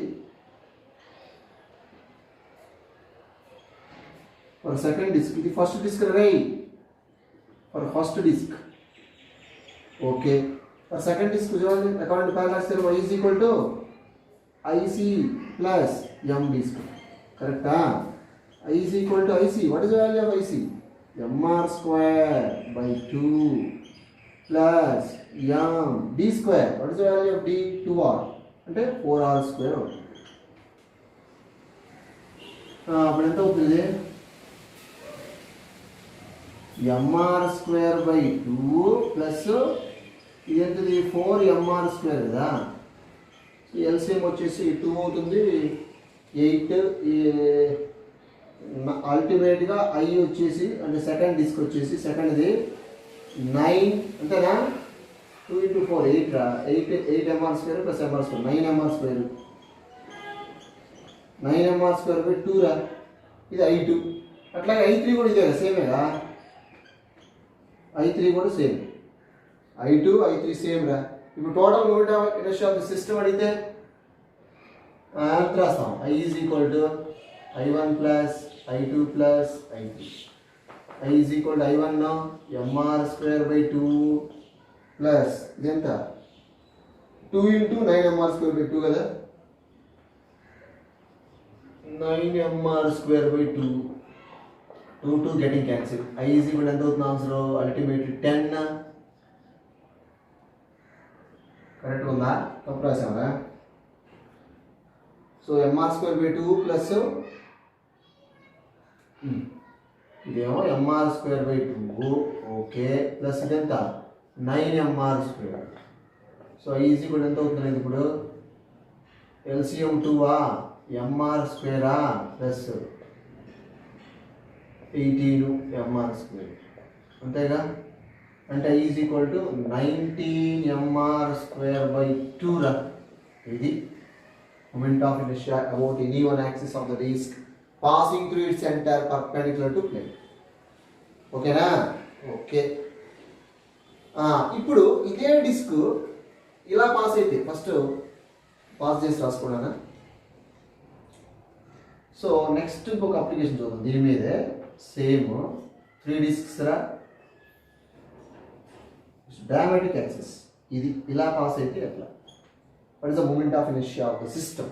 ఇది ఫస్ట్ డిస్క్ రై for first disc. Okay. For second disc చూడండి according to parallax theorem y is equal to IC plus m disc. కరెక్టా? I is equal to IC. What is the value of IC? mr²/2 plus m d square. What is the value of d? 2r అంటే 4r² అవుతుంది. అప్పుడు ఎంత అవుతుంది? mr²/2 plus ఇది ఎంతది 4mr² కదా. LCM వచ్చేసి 2 అవుతుంది 8. అల్టిమేట్గా ఐ వచ్చేసి అంటే సెకండ్ డిస్క్ వచ్చేసి సెకండ్ది 9 అంతేనా. 2 × 4 8 రా 8 mr² plus mr², 9mr², 9mr²/2 రా. ఇది I2. అట్లాగే I3 కూడా ఇదే సేమేగా. I3 కూడా సేమ్. I2 I3 సేమ్ రా. ఇప్పుడు total moment of inertia of the system అడిగితే ఎంత రాస్తాం? I is equal to I1 plus I2 plus I3. I is equal to I1 now mr²/2 plus ఇదెంత 2 × 9mr²/2 కదా. 9mr²/2 2 getting cancelled. I is equal to ఎంత అవుతుంది answer ultimately 10. కరెక్ట్గా ఉందా? తప్పు రాసామా? సో mr²/2 ప్లస్ ఇదేమో mr²/2 ఓకే ప్లస్ ఇదెంత 9mr². So I is equal to ఎంత అవుతుంది ఇప్పుడు LCM 2 mr² ప్లస్ 18mr². అంతేగా. అంటే I is equal to 19mr²/2 రా. ఇది moment of inertia about any one axis of the disk passing through its center perpendicular to plane. ఓకేనా? Okay. ఇప్పుడు ఇదే డిస్క్ ఇలా పాస్ అయితే ఫస్ట్ పాస్ చేసి రాసుకున్నానా. సో నెక్స్ట్ ఇంకొక అప్లికేషన్ చూద్దాం దీని మీదే. సేమ్ 3 డిస్క్స్ రా. డయామెట్రిక్ యాక్సిస్ ఇది ఇలా పాస్ అయితే ఎట్లా? What is the moment of inertia of the system?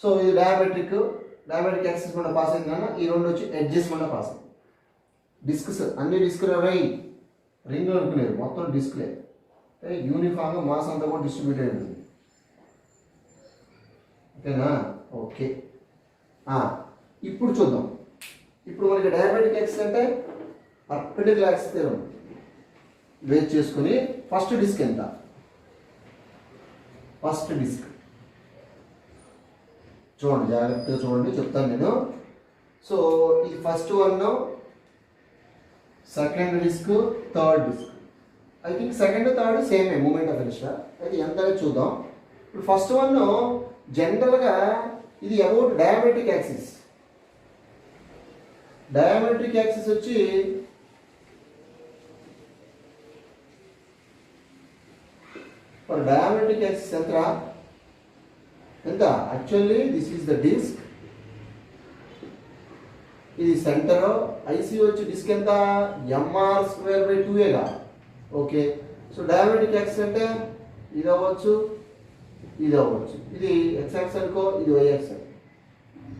So ఇది డయామెట్రిక్ యాక్సిస్ కూడా పాస్ అయింది కదా. ఈ రెండు వచ్చి ఎడ్జెస్ కూడా పాస్ అయింది. డిస్క్స్ అన్ని డిస్కులు రై రింగ్ అనుకునేది మొత్తం డిస్క్లే. యూనిఫామ్గా మాస్ అంతా కూడా డిస్ట్రిబ్యూట్ అయి ఉంటుంది. ఓకేనా? ఓకే. ఇప్పుడు చూద్దాం. ఇప్పుడు మనకి డయామెట్రిక్ యాక్సిస్ అంటే పర్పెండిక్యులర్ యాక్సిస్ థియరం బేస్ చేసుకుని ఫస్ట్ డిస్క్ ఎంత? ఫస్ట్ డిస్క్ చూడండి జాగ్రత్తగా చూడండి చెప్తాను నేను. సో ఇది first one, second disc, third disc. I think second third సేమే మూమెంట్ ఆఫ్ ఇనర్షియా. అయితే ఎంత చూద్దాం. ఇప్పుడు ఫస్ట్ వన్ జనరల్గా ఇది about diametric axis. Diametric axis వచ్చి ఫర్ డయామెట్రిక్ డయామెట్రిక్ యాక్సిస్ ఎంత actually this is the disc, ఇది సెంటర్, ఐసీ వచ్చి డిస్క్ ఎంత mr²/2గా. ఓకే, సో డయామెట్రిక్ యాక్సిస్ అంటే ఇది అవ్వచ్చు, ఇది అవ్వచ్చు, ఇది x యాక్సిస్ అనుకో, ఇది y యాక్సిస్,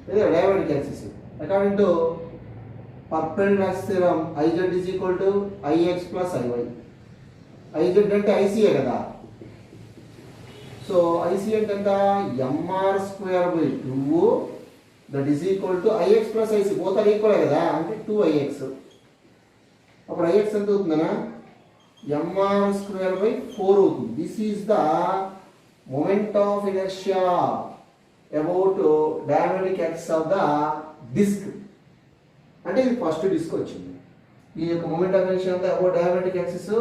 ఇది diametric axis. According to perpendicular theorem iz is equal to ix plus iy. iz అంటే ఐసీఏ కదా, సో ఐసీ అంటే ఎంత mr²/2 that is equal to ix plus I C, both are equal కదా, అంటే 2ix. అప్పుడు ix ఎంత అవుతుందనా mr²/4 అవుతుంది. This is the moment of inertia about diametric axis of the disc. అంటే ఇది ఫస్ట్ డిస్క్ వచ్చింది. ఈ యొక్క మూమెంట్ ఆఫ్ ఇనర్షియా అంతా అబౌట్ డయామెట్రిక్ యాక్సిస్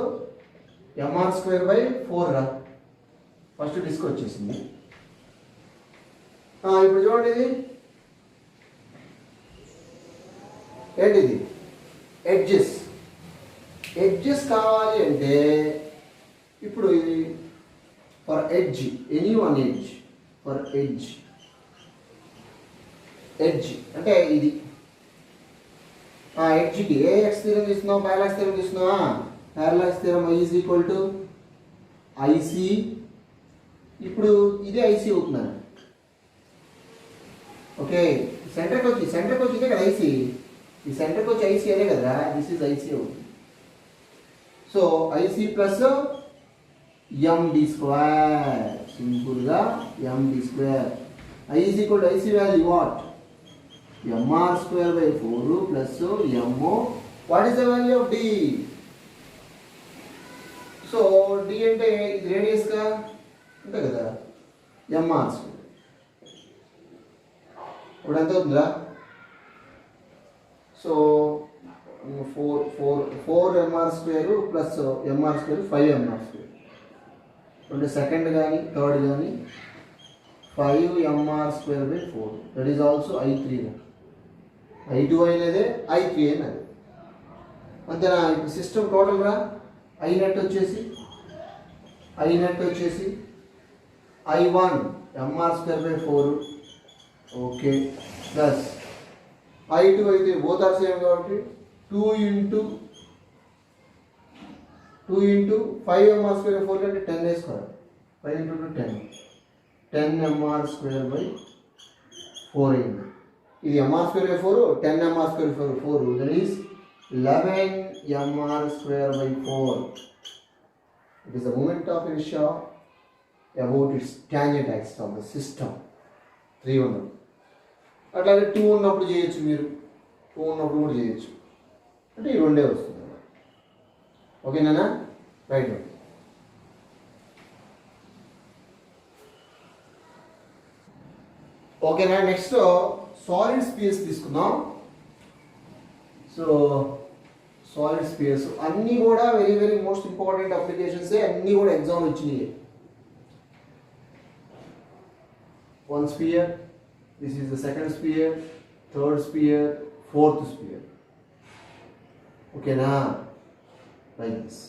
mr²/4 రా, ఫస్ట్ డిస్క్ వచ్చేసింది. ఇప్పుడు చూడండి, ఇది ఏంటిది ఎడ్జెస్. ఎడ్జెస్ కావాలి అంటే ఇప్పుడు ఇది for edge, any one edge, for edge, edge అంటే ఇది ఎడ్జ్కి ఏ ఎక్స్ థీరం తీస్తున్నావు, పారాలాక్స్ థీరం తీస్తున్నావా, parallax theorem I is equal to IC. ఇప్పుడు ఇదే ఐసీ అవుతున్నాను. ఓకే, సెంటర్కి వచ్చి ఇదే కదా ఐసీ, ఈ సెంటర్కి వచ్చి ఐసీ అదే కదా, దిస్ ఈజ్ ఐసీ అవుతుంది. సో ఐసీ ప్లస్ md², సింపుల్గా md². I is equal to IC value what mr²/4 plus mo. What is the value of d? So d అంటే ఇది రేడియస్గా అంతే కదా, mr². ఇప్పుడు ఎంత అవుతుందా, so 4mr² plus mr² 5mr². అంటే సెకండ్ కానీ థర్డ్ కానీ 5mr²/4, that is also I3. I2 అయినదే, I3 అయినది, అంతేనా. ఇప్పుడు సిస్టమ్ టోటల్ రా, I నెట్ వచ్చేసి I1 mr²/4, okay, plus I2 అయితే బోత్ ఆర్ సేమ్ కాబట్టి 2 into 5mr²/4 అంటే 10 వేసుకోవాలి, 5 into 2 10 mr²/4 అయింది. ఇది mr²/4, 10 mr²/4, that is 11 mr²/4. It is the moment of inertia about its tangent axis of the system. 3 ఉన్నప్పుడు, అట్లాగే 2 ఉన్నప్పుడు చేయొచ్చు, మీరు 2 ఉన్నప్పుడు కూడా చేయొచ్చు, అంటే ఈ రెండే వస్తుంది. ఓకేనా, రైట్. ఓకేనా, నెక్స్ట్ సాలిడ్ స్పేస్ తీసుకుందాం. సో సాలిడ్ స్పేస్ అన్నీ కూడా very very most important applications, అన్నీ కూడా ఎగ్జామ్ వచ్చినాయి. One sphere, this is the second sphere, third sphere, fourth sphere. ఓకేనా, లైక్ దిస్.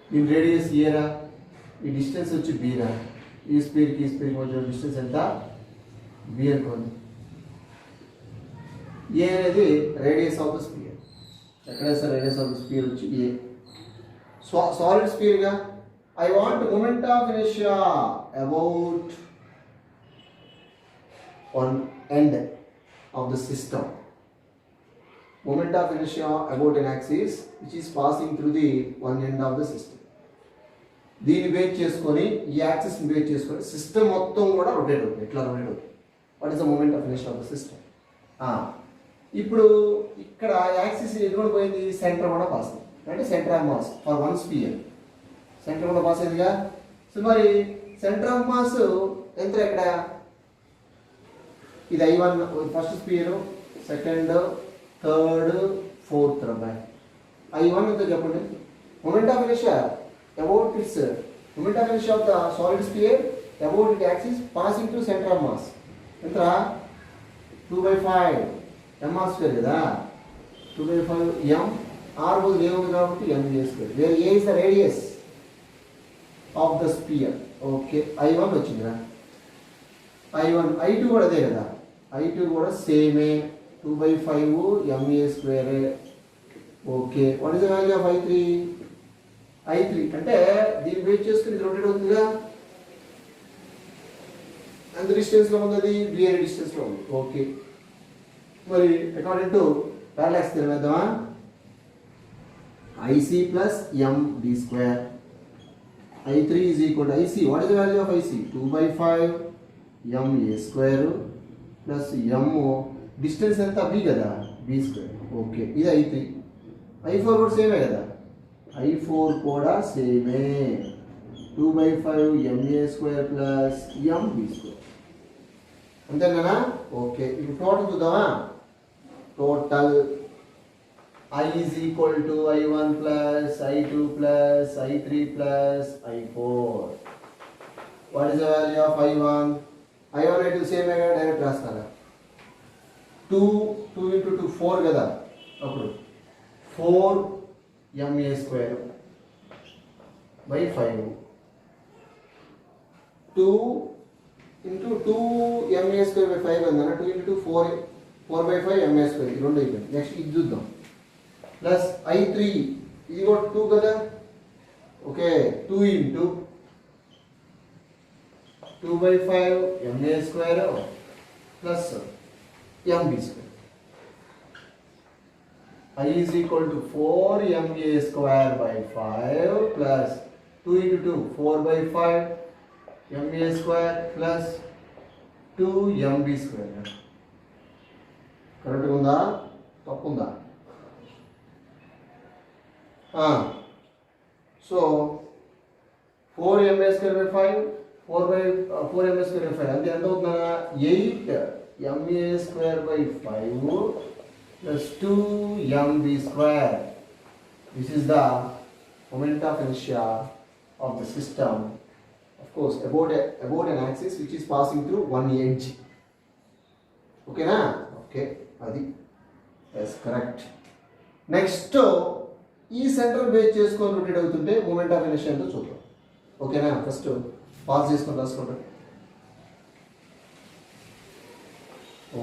దీని రేడియస్ ఏరా, ఈ డిస్టెన్స్ వచ్చి బీరా, ఈ స్పియర్కి మధ్య డిస్టెన్స్ ఎంత, బి అనుకోండి. ఏ అనేది రేడియస్ ఆఫ్ ద స్పియర్, ఎక్కడ sir radius of the sphere వచ్చి ఏ. సాలిడ్ స్పియర్గా I want moment of inertia about one end of the system. Moment of inertia about an axis which is passing through the one end of the system. దీన్ని base చేసుకొని, ఈ యాక్సిస్ని base చేసుకొని system మొత్తం కూడా rotate అవుతుంది, ఎట్లా rotate అవుతుంది. What is the moment of inertia of the system. ఇప్పుడు ఇక్కడ యాక్సిస్ ఎదురు పోయింది, సెంటర్ కూడా పాస్ అయింది, అంటే centre of mass for one sphere, centre కూడా పాస్ అయిందిగా. సో మరి సెంటర్ ఆఫ్ మాస్ ఎంత, ఎక్కడ ఇది I1 first sphere, second, third, fourth. I1 ఎంత చెప్పండి, moment of inertia about its, moment of inertia of the solid sphere about it axis passing to centre of mass ఎంత, 2/5 mr² కదా, 2/5 m. r బదులు ఏముంది కాబట్టి m చేసుకోవాలి. Where a is the radius, of the sphere. Okay, I1 వచ్చిందిరా. I1 I2 కూడా అదే కదా, I2 కూడా సేమే 2/5 MA స్క్వేరే. Okay, what is the value of I3? I3 అంటే దీన్ని వెయిట్ చేసుకుని ఇది రొటేట్ అవుతుందిగా. ఎంత డిస్టెన్స్లో ఉంది అది? BA డిస్టెన్స్లో ఉంది. ఓకే, మరి అకార్డింగ్ టు పారాలాక్స్ థియరం వేద్దామా? IC plus MB square. I3 is equal to IC. What is the value of IC? 2/5 MA square plus M. Distance ఎంత? B కదా, B square. ఓకే, ఇది I3. I4 కూడా సేమే కదా, I4 కూడా సేమే 2/5 MA square plus MB square. అంతేనా? Okay, ఇప్పుడు టోటల్ చూద్దామా? Total I is equal to I1 plus I2 plus I3 plus I4. What is the value of I1? I1 I2 same है, direct रास्ता 2 into 2 4 కదా, అప్పుడు 4 MA square by 5. 2 into 2 MA square by 5 అన్నా, 2 into 2 4 by 5 MA square. ఇది రెండు అయిపోయింది. Next ఇది చూద్దాం. ప్లస్ I3 ఇది కూడా 2 కదా. Okay, 2 into 2/5 MA square plus MB square. I is equal to 4 MA square by 5 plus 2 into 2 4/5 MA square plus 2 MB square. కరెక్ట్గా ఉందా? తప్పు ఉందా? So 4 MA square by 5 4 MA square by 5 అంటే ఎంత అవుతుందా? 8 MA square by 5 plus 2 MB square. This is the moment of inertia of the system, of course about an axis which is passing through one edge. Okay na? Okay, adi yes, correct. Next ఈ centre base చేసుకొని rotate అవుతుంటే moment of inertia ఎంతో చూద్దాం. ఓకేనా? First pass చేసుకొని రాసుకుంటాం.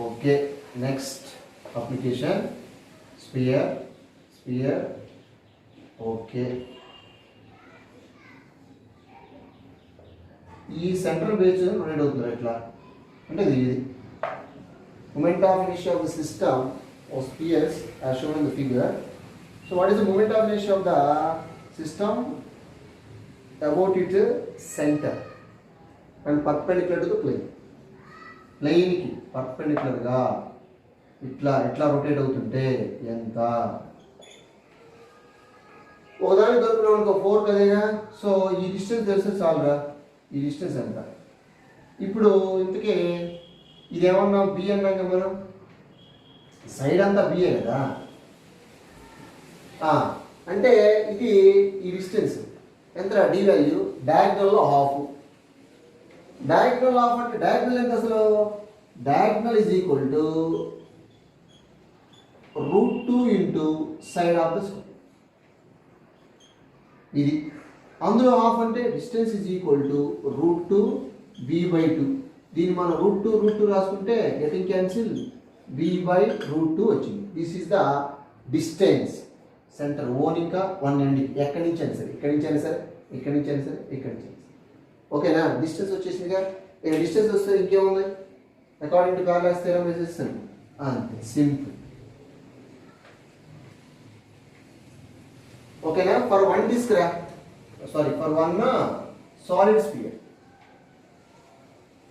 Okay, next application sphere. Okay, ఈ central base rotate అవుతుంది ఎట్లా అంటే ఇది moment of inertia of the system of spheres as shown in the figure. So what is the moment of inertia of the system? About its center and perpendicular to the plane. Plane ki perpendicular ga itla rotate అవుతుంటే ఎంత? ఒకదాని దొరుకుతున్నాం అనుకో 4 కదేగా. So ఈ distance తెలిస్తే చాలురా. ఈ distance ఎంత? ఇప్పుడు ఇంతకీ ఇదేమన్నా B అన్నాం కదా మనం, సైడ్ అంతా B కదా. అంటే ఇది ఈ డిస్టెన్స్ ఎంత? D వాల్యూ డయాగ్నల్లో హాఫ్. డయాగ్నల్ హాఫ్ అంటే డయాగ్నల్ ఎంత అసలు? Diagonal is equal to √2 into side of the square. ఇది అందులో హాఫ్ అంటే distance is equal to √2 B/2. దీన్ని మనం √2 రాసుకుంటే గెటింగ్ క్యాన్సిల్ B/√2 వచ్చింది. This is the distance centre own ఇంకా 1 అండి. ఎక్కడి నుంచి అయినా సరే, ఇక్కడి నుంచి అయినా సరే, ఇక్కడి నుంచి అయినా సరే, ఇక్కడి నుంచి అయినా సరే. ఓకేనా? డిస్టెన్స్ వచ్చేసిందిగా. ఇక డిస్టెన్స్ వస్తే ఇంకేముంది? అకార్డింగ్ టు పారాలాక్స్ థియరం వేసేస్తాను అంతే, సింపుల్. ఓకేనా? For one disc for one solid sphere,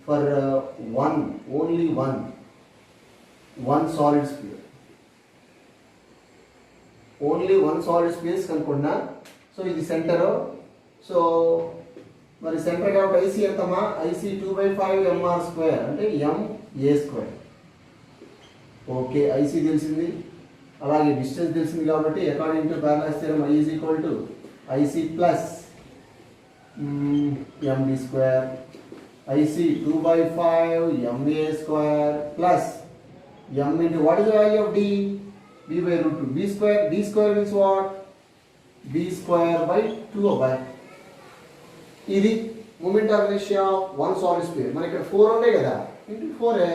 for only one solid sphere, only one solid space కనుక్కున్నా. సో ఇది సెంటర్. సో మరి సెంటర్ కాబట్టి ఐసీ ఎంతమా? ఐసీ 2/5 MR స్క్వేర్ అంటే MA స్క్వేర్. ఓకే, ఐసీ తెలిసింది, అలాగే డిస్టెన్స్ తెలిసింది కాబట్టి according to parallax theorem I is equal to IC plus MB square. IC 2/5 MA square plus M into what is the value of D? B/√2. D square means what? B square by 2 by. ఇది moment of inertia of one solid sphere. మన ఇక్కడ 4 ఉన్నాయి కదా, into 4.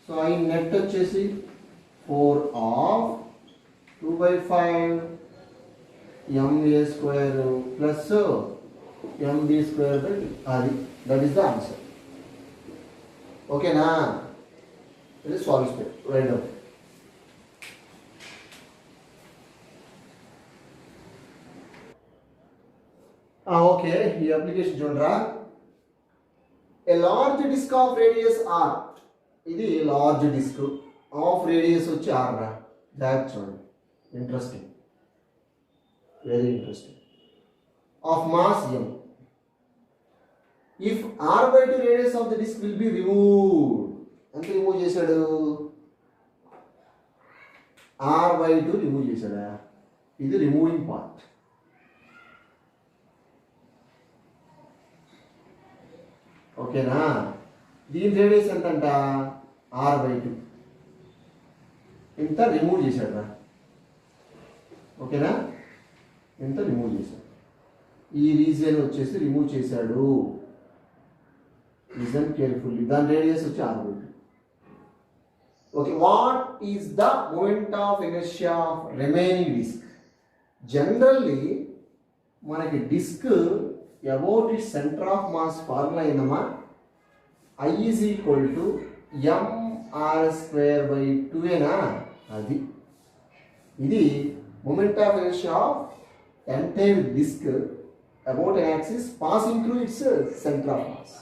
So ఈ net వచ్చేసి 4 of 2/5 ma square plus mb square by అది. That is the answer. ఓకేనా? ఇది solid sphere right down. Okay, ఈ అప్లికేషన్ చూడరా. A large disc of radius R. ఇది లార్జ్ డిస్క్ ఆఫ్ రేడియస్ వచ్చి ఆర్ రా. జాగ్రత్త చూడండి, interesting, very interesting. Of mass m. If r/2 radius of the disc will be removed. ఎంత remove చేశాడు? r/2 remove చేశాడా? ఇది రిమూవింగ్ పార్ట్. ఓకేనా? దీని రేడియస్ ఎంత అంట? r/2. ఇంత రిమూవ్ చేశాడు. ఓకేనా? ఇంత రిమూవ్ చేశాడు. ఈ రీజియన్ వచ్చేసి రిమూవ్ చేశాడు. Listen carefully. దాని రేడియస్ వచ్చి r/2. Okay, what is the moment of inertia of remaining disc? Generally మనకి disc about it centre of mass formula ఏందమ్మా? I is equal to mr square by 2 అది. ఇది moment of inertia of entire disc about an axis passing through its center of mass.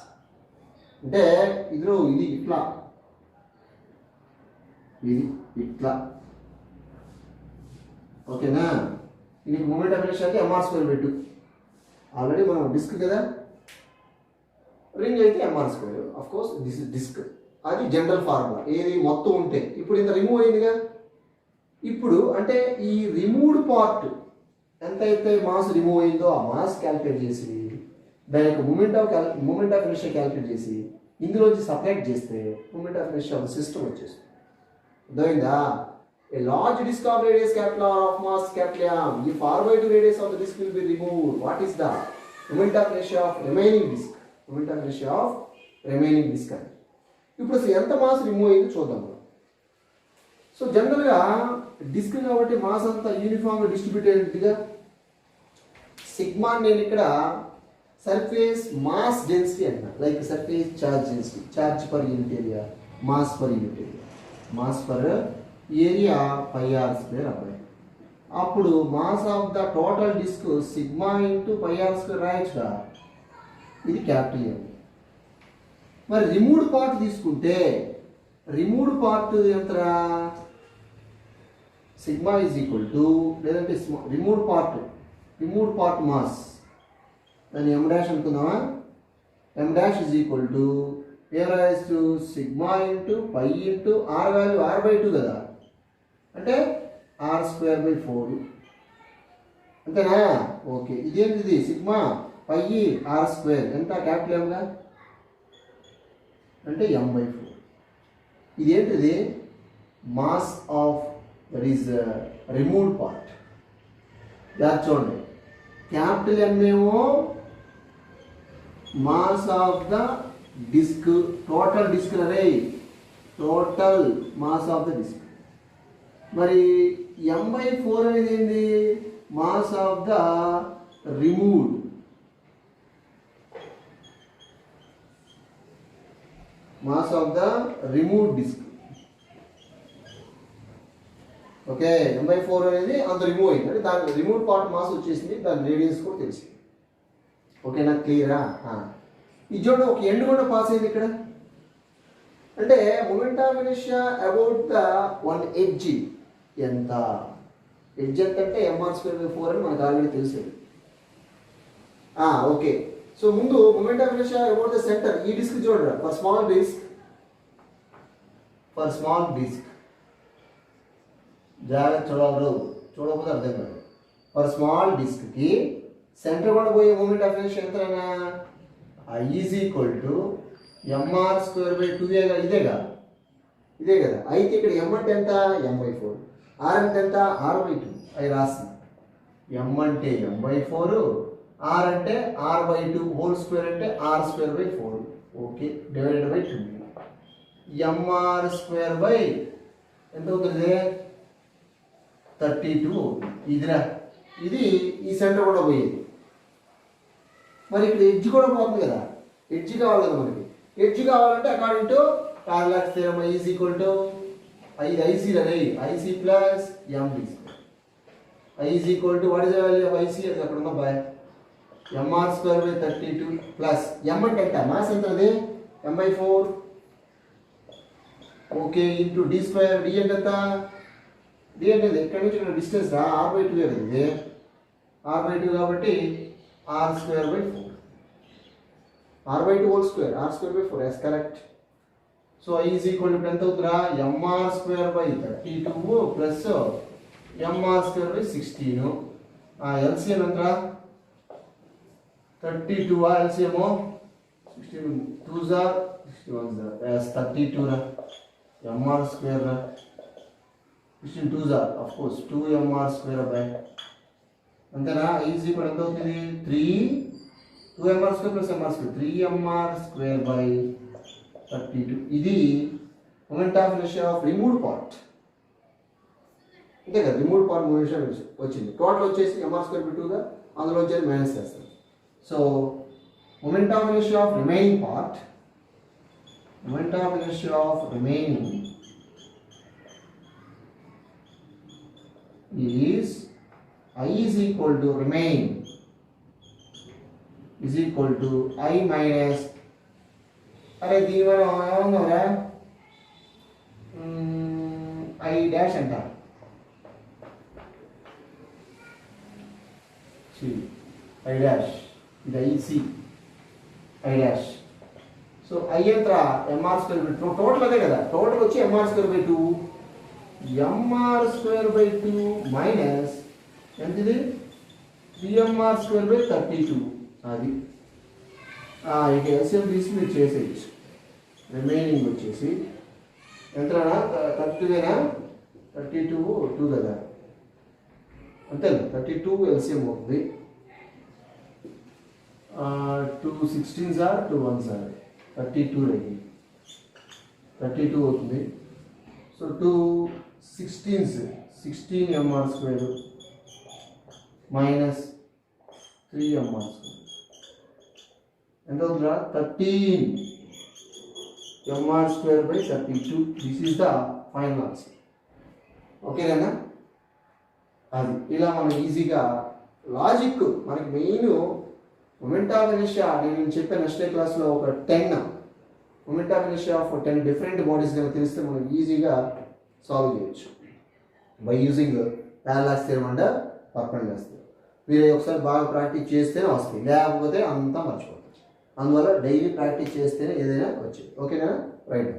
అంటే ఇదిలో ఇది ఇట్లా, ఇది ఇట్లా. ఓకేనా? ఇది మూమెంట్ ఆఫ్ ఇనర్షియా అంటే mr స్క్వేర్ బై 2. ఆల్రెడీ మనం డిస్క్ కదా, రింగ్ అయితే mr square. Of course this is disc. అది జనరల్ ఫార్ములా. ఏది మొత్తం ఉంటే. ఇప్పుడు ఇంత రిమూవ్ అయిందిగా. ఇప్పుడు అంటే ఈ రిమూవ్డ్ పార్ట్ ఎంతైతే మాస్ రిమూవ్ అయిందో ఆ మాస్ క్యాలిక్యులేట్ చేసి దాని యొక్క మూమెంట్ ఆఫ్ ఇనర్షియా క్యాలిక్యులేట్ చేసి ఇందులోంచి సపరేట్ చేస్తే moment of inertia of system వచ్చేస్తుంది. అర్థమైందా? A large disk of radius capital R of mass capital M. If r/2 radius of the disk will be removed, what is the moment of inertia of remaining disk? Moment of inertia of remaining disk. ఇప్పుడు అసలు ఎంత mass remove అయిందో చూద్దాం. So జనరల్గా disc కాబట్టి mass అంతా యూనిఫామ్గా distribute అయ్యేట్టుగా sigma నేను ఇక్కడ సర్ఫేస్ మాస్ డెన్సిటీ అంటున్నా. Like surface charge density, charge per unit area, mass per unit area, mass per area πr² అబ్బాయి. అప్పుడు mass of the total disc sigma into πr² రాయొచ్చుగా. ఇది capital M. మరి removed part తీసుకుంటే removed part ఎంతరా? Sigma is equal to, లేదంటే removed part mass దాన్ని m' అనుకుందామా? m' ఈజ్ ఈక్వల్ టు ఏ రాయొచ్చు? Sigma into pi into r value r/2 కదా, అంటే r² బై 4. అంతేనా? ఓకే, ఇదేంటిది? సిగ్మా పై r² ఎంత? క్యాపిటల్ Mగా అంటే m/4. ఇదేంటిది? Mass of that is removed part. చూడండి, క్యాపిటల్ M ఏమో mass of the disc, total disc రే, total mass of the disc. మరి m/4 అనేది ఏంటి? Mass of the removed. Mass of the removed disc. Okay, m/4 అనేది అంత remove అయింది, అంటే దాని రిమూవ్డ్ పార్ట్ మాస్ వచ్చేసింది, దాని రేడియస్ కూడా తెలిసింది. ఓకేనా? క్లియరా? ఇది చూడండి, ఒక ఎండ్ కూడా పాస్ అయింది ఇక్కడ. అంటే moment of inertia about the one edge ఎంత? ఎడ్జ్ ఎంత అంటే mr² బై 4 అని మనకు ఆల్రెడీ తెలిసేది. ఓకే, సో ముందు moment of inertia about the centre. ఈ డిస్క్ చూడండి, ఫర్ స్మాల్ డిస్క్ జాగ్రత్త చూడకపోతే అర్థం కాదు. ఫర్ స్మాల్ డిస్క్కి సెంటర్ కూడా పోయే మూమెంట్ ఆఫ్ ఇనర్షియా ఎంతైనా I is equal to mr² by 2 ఇదే కదా. అయితే ఇక్కడ m అంటే ఎంత? m/4. r అంటే ఎంత? r/2. అవి రాస్తుంది. m అంటే m/4, ఆర్ అంటే r/2 హోల్ స్క్వేర్ అంటే r²/4 okay divided by 2 mr² ఎంత అవుతుంది 32 ఇదిరా ఇది ఈ సెంటర్ కూడా పోయేది మరి ఇక్కడ ఎడ్జ్ కూడా పోతుంది కదా ఎడ్జ్ కావాలి కదా మనకి ఎడ్జ్ కావాలంటే according to parallax theorem is equal to IC రే IC plus MB I is equal to what is the value of IC అది అక్కడ ఉందా బాయ్ mr²/32 ప్లస్ m అంటే ఎంత మాస్ ఎంత అది m/4 okay into d² d అంటే ఎంత d అంటే ఇక్కడ నుంచి ఇక్కడ డిస్టెన్స్ r/2 ఇది r/2 కాబట్టి r²/4 r/2 whole square r²/4 yes correct so i is equal to ఎంత అవుతుందా mr²/32 ప్లస్ mr²/16 ఎల్సిఎం ఎంతరా 32 LCM 16 2s are 61s are as 32 ra mr square ra 16 2s are of course 2 mr square by అంతేనా is equal ఎంత అవుతుంది 3 2 mr square plus mr square 3 mr square by 32 ఇది moment of inertia of removed part అంతే కదా removed part moment వచ్చింది total వచ్చేసి mr square by 2 గా అందులో వచ్చేది మైనస్ చేస్తాం so moment of inertia of remaining part moment of inertia of remaining is I is equal to remain is equal to I minus అరే దీని మనం ఏమన్నారా I dash అంట I dash ఇది IC I dash so I ఎంత mr² total అదే కదా total వచ్చి mr²/2 mr²/2 మైనస్ ఎంత ఇది 3mr²/32 అది ఇక ఎల్సిఎం తీసి మీరు చేసేయచ్చు రిమైనింగ్ వచ్చేసి ఎంతనా 32 2 కదా అంతే 32 ఎల్సిఎం అవుతుంది 2 16s are 2 1s are 32 ready 32 అవుతుంది so 2 16s 16 mr² minus 3 mr² ఎంత అవుతుందా 13 mr²/32 this is the final answer ఓకేనా అది ఇలా మనం ఈజీగా లాజిక్ మనకి మెయిన్ మొమెంట్ ఆఫ్ ఇనర్షియా నేను చెప్పే నెక్స్ట్ క్లాస్లో ఒక 10 moment of inertia of 10 different bodies కనుక తెలిస్తే మనం ఈజీగా సాల్వ్ చేయొచ్చు by using parallax theorem and perpendicular theorem మీరు ఒకసారి బాగా ప్రాక్టీస్ చేస్తేనే వస్తుంది లేకపోతే అంతా మర్చిపోతుంది అందువల్ల డైలీ ప్రాక్టీస్ చేస్తేనే ఏదైనా వచ్చేది ఓకేనా రైట్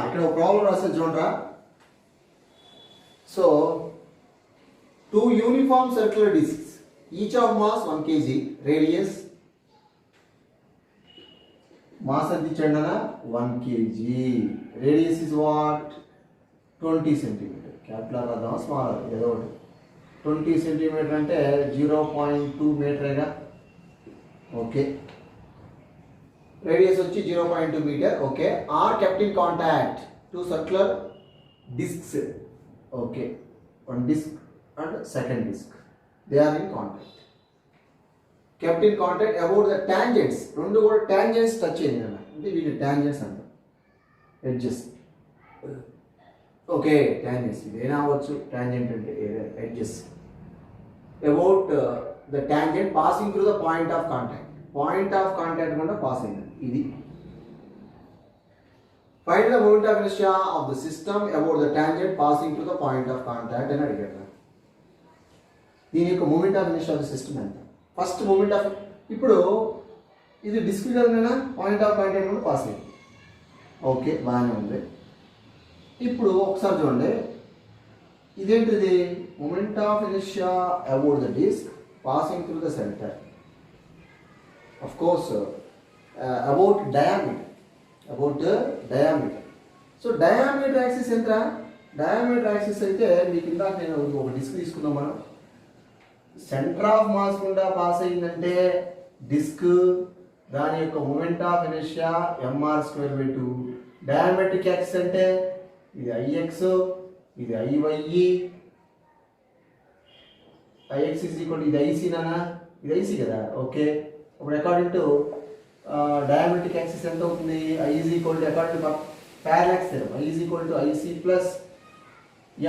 ఇక్కడ ఒక ప్రాబ్లం రాస్తే చూడరా So, two uniform circular discs, each of mass 1 kg, radius mass of the chandana 1 kg, radius is what 20 cm, capital or small, 20 cm ante 0.2 meter ega, okay, radius వచ్చి 0.2 meter, okay, are kept in contact, two circular discs. Okay, one disc and second disc they are in contact kept in contact about the tangents రెండు కూడా tangents touch అయ్యింది అంటే వీటి tangents అంట edges okay tangents ఇదేనా అవ్వచ్చు tangent అంటే edges about the tangent passing through the point of contact కూడా పాస్ అయింది ఇది find the moment of inertia of the system about the tangent passing to the point of contact అని అడిగారు దీని యొక్క moment of inertia of the system ఎంత first moment of ఇప్పుడు ఇది డిస్క్ కదనా పాయింట్ ఆఫ్ కాంటాక్ట్ కూడా పాస్ అయింది ఓకే బాగానే ఉంది ఇప్పుడు ఒకసారి చూడండి ఇదేంటిది moment of inertia about the disc passing through the centre of course about diameter. So diameter axis ఎంత డయామీటర్ యాక్సిస్ అయితే మీకు ఇందాక నేను ఒక డిస్క్ తీసుకున్నాం మనం. సెంటర్ ఆఫ్ మాస్ గుండా పాస్ అయిందంటే డిస్క్ దాని యొక్క moment of inertia mr²/2. డయామెట్రిక్ axis అంటే ఇది ix, ఇది iy, ix ఇది ic నానా, ఇది ic కదా. ఓకే, ఇప్పుడు అకార్డింగ్ టు డయామెట్రిక్ యాక్సిస్ ఎంత అవుతుంది? I according to parallax theorem I ic plus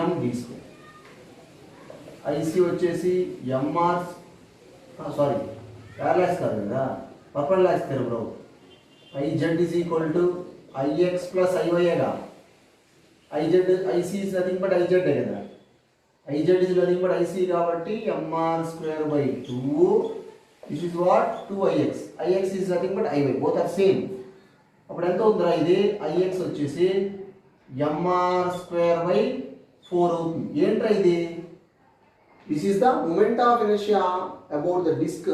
md². IC వచ్చేసి mr సారీ పారలాక్స్ కాదు కదా, పర్పెండిక్యులర్ థియరంలో IZ ix ప్లస్ iy గా. IC is nothing but IZ కదా. IZ is nothing but IC కాబట్టి mr²/2. This is what 2ix. Ix is nothing but iy. Both are same. అప్పుడు ఎంత అవుతుందిరా? ఇది ix వచ్చేసి mr²/4 అవుతుంది. ఏంట్రా ఇది? This is the moment of inertia about the disc.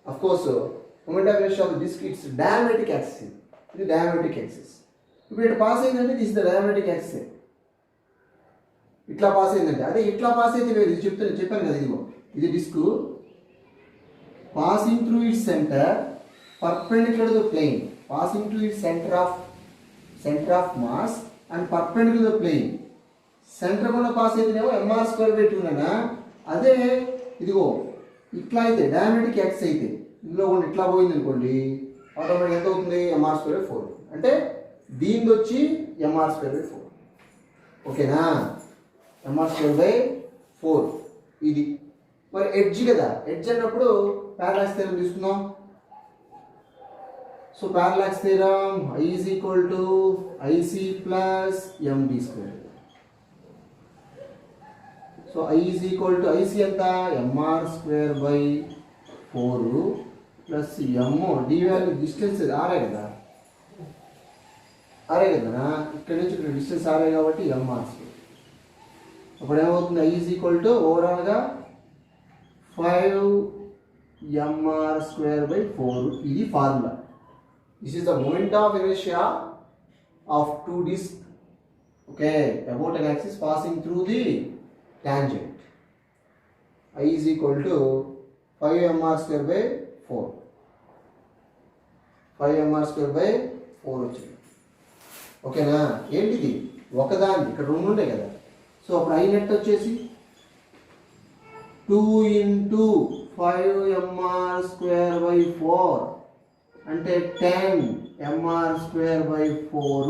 Of course, moment of inertia of the disc, it's diametric axis. ఇది diametric axis. ఇప్పుడు ఇట్లా పాస్ అయిందంటే దిస్ ద డయామెట్రిక్ యాక్సిస్. ఇట్లా పాస్ అయిందంటే అదే ఇట్లా పాస్ అయితే వేరు. ఇది చెప్పాను కదా, ఇదిగో ఇది disc passing through its centre perpendicular to the plane, passing to its centre of mass and perpendicular to the plane. Centre కూడా పాస్ అయితేనేమో mr²/2 అన్నా. అదే ఇదిగో ఇట్లా అయితే డయామెట్రిక్ యాక్సిస్ అయితే ఇందులో కూడా ఇట్లా పోయింది అనుకోండి, ఆటోమేటిక్ ఎంత అవుతుంది? mr²/4. అంటే దీనిది వచ్చి mr²/4. ఓకేనా? mr²/4 ఇది. మరి ఎడ్జ్ కదా, ఎడ్జ్ అన్నప్పుడు పారలాక్స్ థియరం తీసుకుందాం. So parallax theorem I is equal to IC plus md². So I is equal to IC ఎంత? mr²/4 plus m d value distance ఆరే కదా, ఆరే కదా. ఇక్కడ నుంచి ఇక్కడ డిస్టెన్స్ ఆరే కాబట్టి mr². అప్పుడు ఏమవుతుంది? I is equal to ఓవరాల్గా 5 mr²/4. ఇది formula. This is the moment of inertia of two disc, okay, about an axis passing through the tangent. I is equal to 5 mr²/4. 5 mr²/4 వచ్చింది. ఓకేనా? ఏంటిది? ఒకదాన్ని ఇక్కడ రెండు ఉంటాయి కదా. సో అప్పుడు I నెట్ వచ్చేసి 2 × 5 mr²/4 అంటే 10 mr²/4.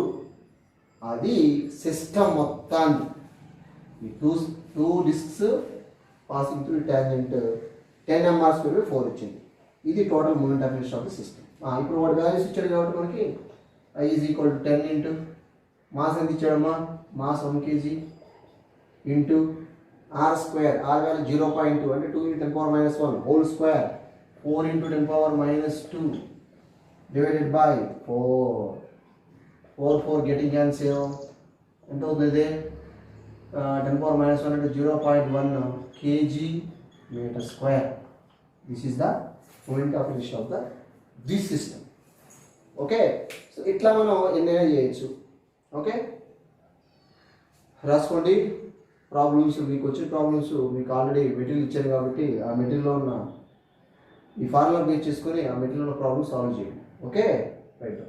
అది సిస్టమ్ మొత్తాన్ని ఈ two discs passing through tangent 10 mr²/4 వచ్చింది. ఇది total moment of inertia of the system. ఇప్పుడు వాడు వాల్యూస్ ఇచ్చాడు కాబట్టి మనకి I is equal to 10 into mass ఎంత ఇచ్చాడమ్మా? Mass 1 kg into r², r value 0.2 అంటే 2 × 10⁻⁻1 whole square 4 × 10⁻⁻2 divided by 4 getting cancel. ఎంత అవుతుంది? 10⁻⁻1 అంటే 0.1 kg/m². This is the moment of inertia of this system. Okay, so ఇట్లా మనం ఎన్నైనా చేయొచ్చు. ఓకే, రాసుకోండి. ప్రాబ్లమ్స్ మీకు వచ్చిన ప్రాబ్లమ్స్ మీకు ఆల్రెడీ మెటీరియల్ ఇచ్చారు కాబట్టి ఆ మెటీరియల్లో ఉన్న ఈ ఫార్ములా బేస్ చేసుకొని ఆ మెటీరియల్లో ప్రాబ్లమ్ సాల్వ్ చేయండి. Okay, right.